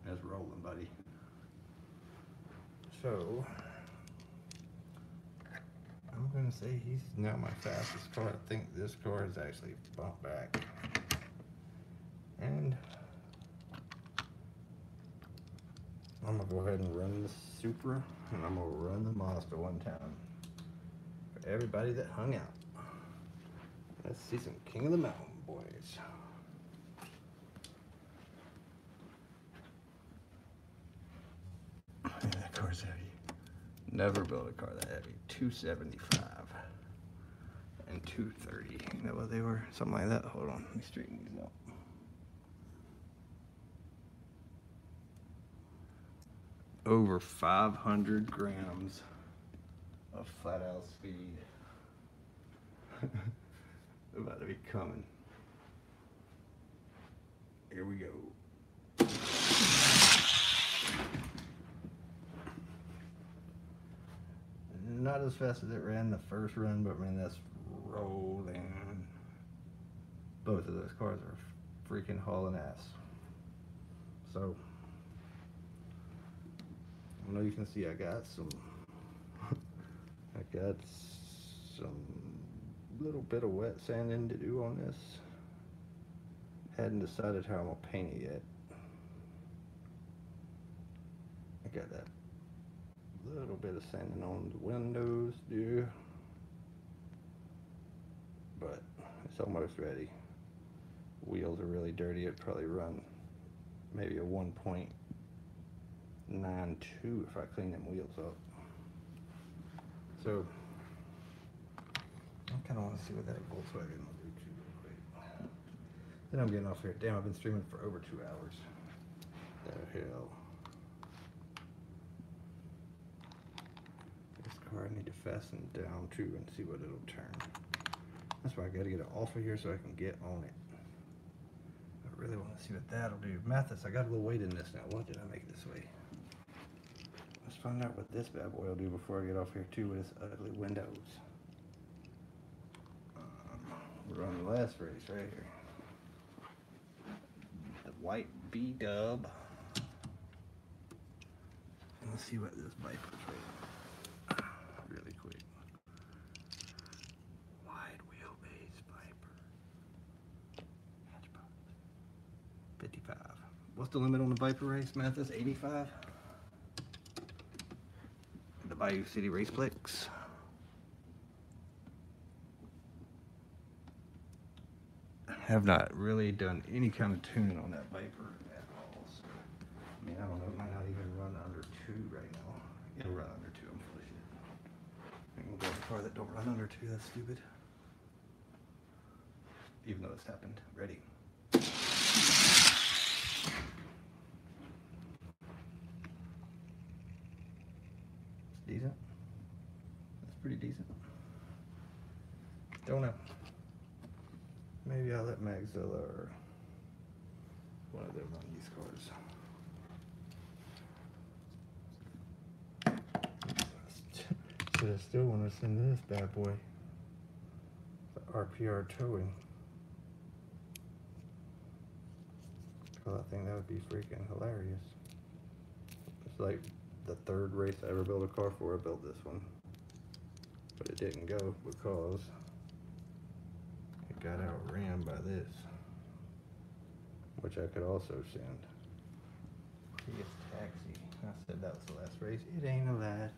Speaker 1: That's rolling, buddy. So I'm gonna say he's now my fastest car. I think this car is actually bumped back. And I'm gonna go ahead and run the Supra, and I'm gonna run the Mazda one time for everybody that hung out. Let's see some King of the Mountain boys. That car's heavy. Never built a car that heavy. 275 and 230. You know what they were? Something like that. Hold on, let me straighten these out. Over 500 grams of flat out speed. About to be coming. Here we go. Not as fast as it ran the first run, but man, that's rolling. Both of those cars are freaking hauling ass. So I know you can see I got some little bit of wet sanding to do on this. Hadn't decided how I'm gonna paint it yet. I got that little bit of sanding on the windows, dude. But it's almost ready. Wheels are really dirty. It'd probably run maybe a 1.92 if I clean them wheels up. So I kind of want to see what that Volkswagen will do too real quick. Then I'm getting off here. Damn, I've been streaming for over 2 hours. The hell. This car I need to fasten down too and see what it'll turn. That's why I got to get it off of here so I can get on it. I really want to see what that'll do. Mathis, I got a little weight in this now. Why did I make it this way? Let's find out what this bad boy will do before I get off here too with its ugly windows. We're on the last race right here. The white B-dub. Let's see what this Viper's rating. Really quick. Wide wheelbase Viper. Hatchbox. 55. What's the limit on the Viper race, Mathis? 85? The Bayou City Raceplex. Have not really done any kind of tuning on that Viper at all. So, I mean, I don't know, it might not even run under 2 right now. It'll run under 2, I'm full of shit. I'm gonna go with a car that don't run under 2, that's stupid. Even though it's happened. Ready. It's decent. That's pretty decent. Don't know. Maybe I'll let Magzilla or one of them run these cars. Should I still want to send this bad boy the RPR towing? Because I think that would be freaking hilarious. It's like the third race I ever built a car for. I built this one. But it didn't go because it got outran by this. Which I could also send. Prius Taxi. I said that was the last race. It ain't a last.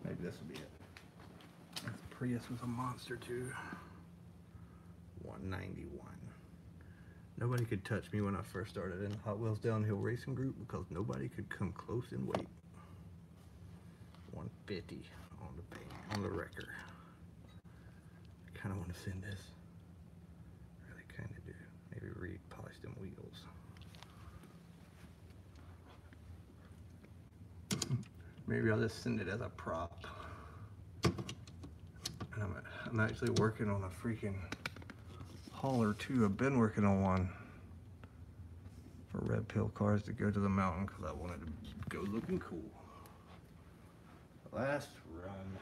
Speaker 1: Maybe this will be it. This Prius was a monster too. 191. Nobody could touch me when I first started in Hot Wheels Downhill Racing Group because nobody could come close in weight. 150 on the wrecker. I kind of want to send this. Really kind of do. Maybe re-polish them wheels. Maybe I'll just send it as a prop. And I'm actually working on a freaking hauler too. I've been working on one for Red Pill cars to go to the mountain because I wanted to go looking cool. Last run.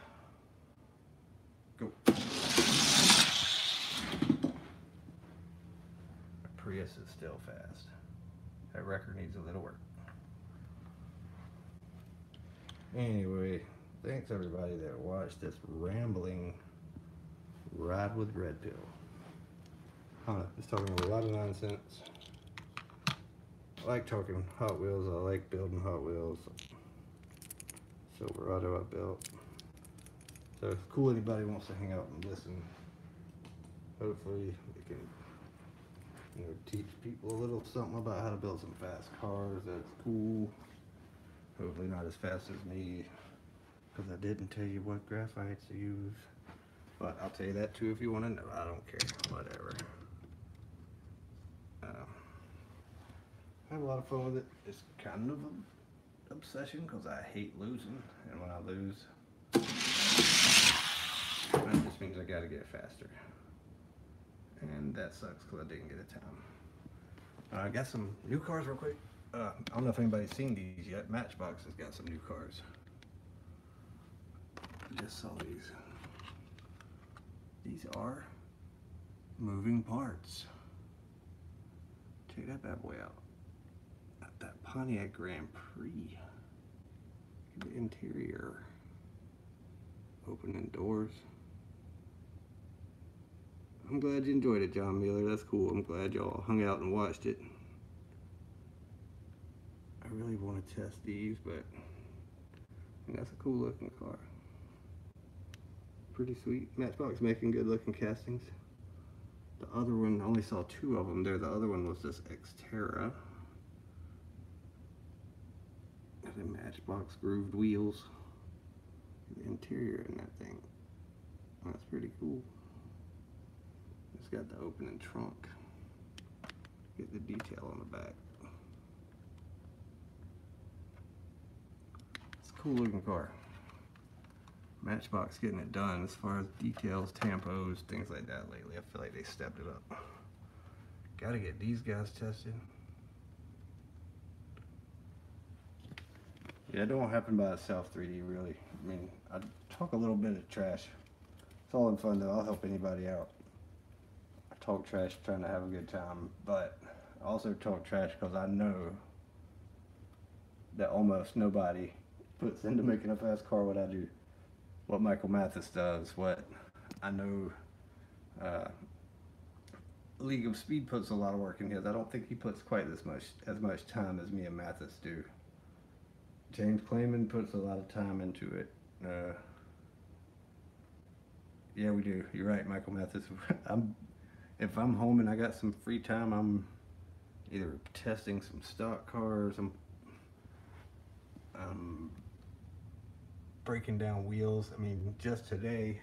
Speaker 1: Go. My Prius is still fast. That wrecker needs a little work. Anyway, thanks everybody that watched this rambling ride with Red Pill. Just talking a lot of nonsense. I like talking Hot Wheels. I like building Hot Wheels. Silverado I built. So if cool anybody wants to hang out and listen, hopefully it can, you know, teach people a little something about how to build some fast cars. That's cool. Hopefully not as fast as me, because I didn't tell you what graphites to use. But I'll tell you that too if you want to know. I don't care. Whatever. I have a lot of fun with it. It's kind of an obsession because I hate losing, and when I lose, that just means I gotta get faster, and that sucks because I didn't get a time. I got some new cars real quick. I don't know if anybody's seen these yet. Matchbox has got some new cars. I just saw these. These are moving parts. Check that bad boy out. That Pontiac Grand Prix. The interior. Opening doors. I'm glad you enjoyed it, John Mueller. That's cool. I'm glad y'all hung out and watched it. I really want to test these, but I mean, that's a cool looking car. Pretty sweet. Matchbox making good looking castings. The other one, I only saw 2 of them there. The other one was this Xterra. And then Matchbox grooved wheels. The interior in that thing. That's pretty cool. It's got the opening trunk. Get the detail on the back. It's a cool looking car. Matchbox getting it done as far as details, tampos, things like that lately. I feel like they stepped it up. Gotta get these guys tested. Yeah, it don't happen by itself, 3D, really. I mean, I talk a little bit of trash. It's all in fun, though. I'll help anybody out. I talk trash trying to have a good time, but I also talk trash because I know that almost nobody puts into making a fast car what I do. What Michael Mathis does, what I know League of Speed puts a lot of work in his. I don't think he puts quite as much time as me and Mathis do. James Clayman puts a lot of time into it. Yeah, we do. You're right, Michael Mathis. If I'm home and I got some free time, I'm either testing some stock cars, I'm breaking down wheels. I mean, just today,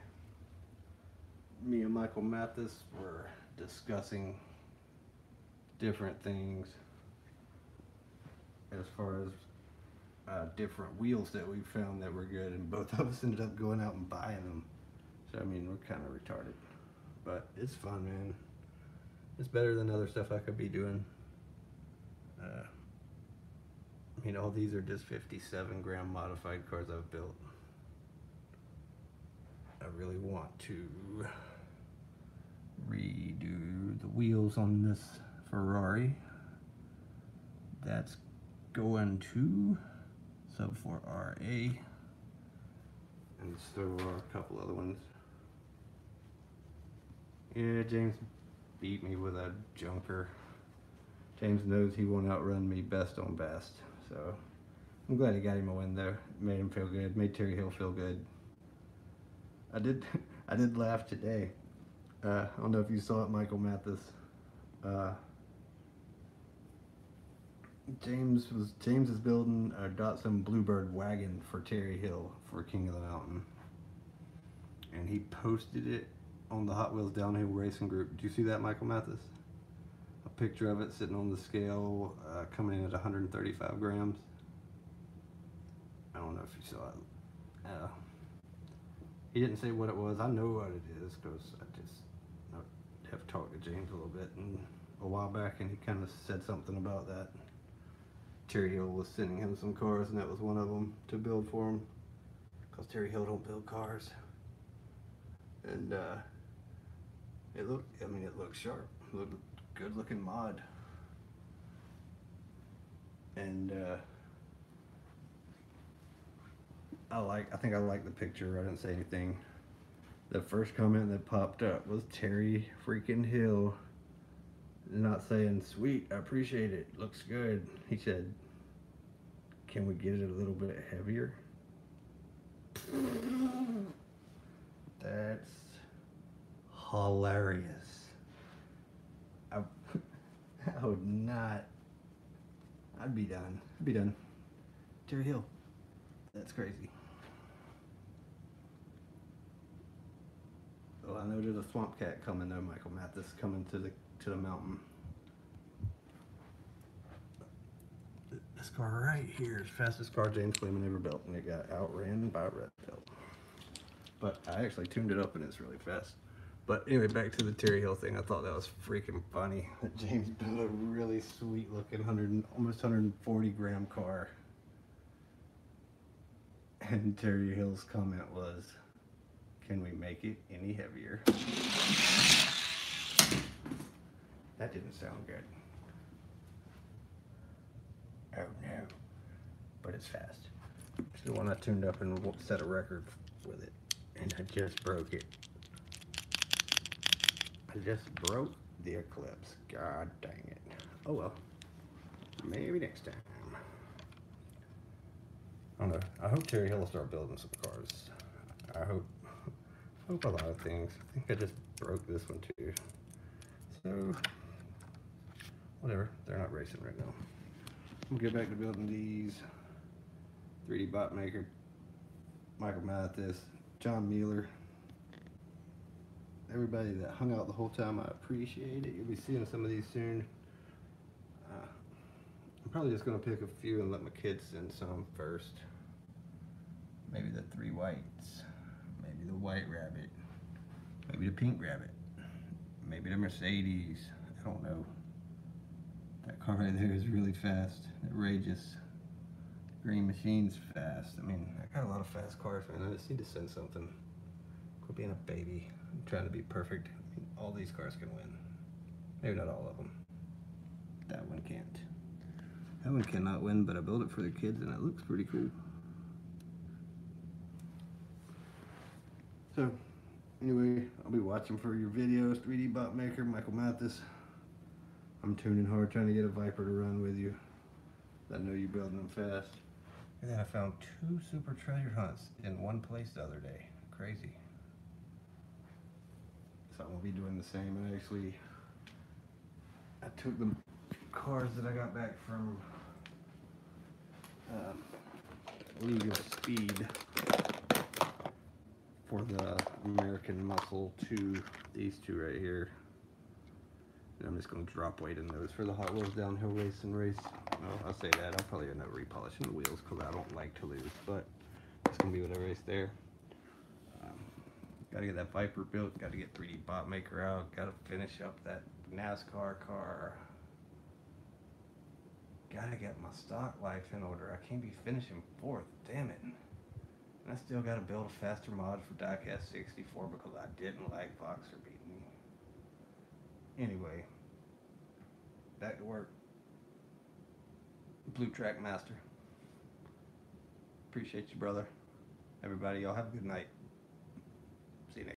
Speaker 1: me and Michael Mathis were discussing different things as far as different wheels that we found that were good, and both of us ended up going out and buying them. So I mean, we're kind of retarded, but it's fun, man. It's better than other stuff I could be doing. I mean, all these are just 57 gram modified cars I've built. I really want to redo the wheels on this Ferrari. that's going to Sub 4RA. And so are a couple other ones. Yeah, James beat me with a junker. James knows he won't outrun me best on best. So I'm glad he got him a win there. Made him feel good. Made Terry Hill feel good. I did laugh today. I don't know if you saw it, Michael Mathis. James is building a Datsun Bluebird wagon for Terry Hill for King of the Mountain, and he posted it on the Hot Wheels Downhill Racing group. Did you see that, Michael Mathis? A picture of it sitting on the scale, coming in at 135 grams. I don't know if you saw it. He didn't say what it was. I know what it is because I have talked to James a little bit a while back, and he kind of said something about that. Terry Hill was sending him some cars, and that was one of them to build for him, because Terry Hill don't build cars. And it looked sharp. It looked good looking mod. And I think I like the picture. I didn't say anything. The first comment that popped up was Terry freaking Hill, not saying, "Sweet, I appreciate it, looks good." He said, "Can we get it a little bit heavier?" That's hilarious. I would not. I'd be done. Terry Hill. That's crazy. Well, I know there's a Swamp Cat coming though, Michael Mathis, coming to the mountain. This car right here is the fastest car James Fleeman ever built, and it got outran by a red belt. But I actually tuned it up, and it's really fast. But anyway, back to the Terry Hill thing. I thought that was freaking funny that James built a really sweet looking almost 140 gram car. And Terry Hill's comment was, "Can we make it any heavier?" That didn't sound good. Oh no. But it's fast. It's the one I tuned up and set a record with it. And I just broke it. I just broke the Eclipse. God dang it. Oh well. Maybe next time. I don't know. I hope Terry Hill will start building some cars. I hope a lot of things. I think I just broke this one too. So, whatever. They're not racing right now. I'm gonna get back to building these. 3D Bot Maker, Michael Mathis, John Mueller. Everybody that hung out the whole time, I appreciate it. You'll be seeing some of these soon. I'm probably just gonna pick a few and let my kids send some first. Maybe the 3 whites, maybe the white rabbit, maybe the pink rabbit, maybe the Mercedes. I don't know. That car right there is really fast. That Rageous Green Machine's fast. I mean, I got a lot of fast cars, man. I just need to send something. Quit being a baby. I'm trying to be perfect. I mean, all these cars can win. Maybe not all of them. That one can't. That one cannot win, but I built it for the kids, and it looks pretty cool. So, anyway, I'll be watching for your videos. 3D Bot Maker, Michael Mathis. I'm tuning hard, trying to get a Viper to run with you. I know you're building them fast. And then I found 2 super treasure hunts in one place the other day. Crazy. So I'm gonna be doing the same. And I took the cars that I got back from League of Speed for the American Muscle to these 2 right here. And I'm just going to drop weight in those for the Hot Wheels Downhill Racing race. Well, I'll say that. I'll probably end up repolishing the wheels because I don't like to lose, but it's going to be what I race there. Got to get that Viper built. Got to get 3D Bot Maker out. Got to finish up that NASCAR car. Got to get my stock life in order. I can't be finishing 4th. Damn it. And I still got to build a faster mod for Diecast 64 because I didn't like Voxer beating me. Anyway, back to work. Blue Track Master. Appreciate you, brother. Everybody, y'all have a good night.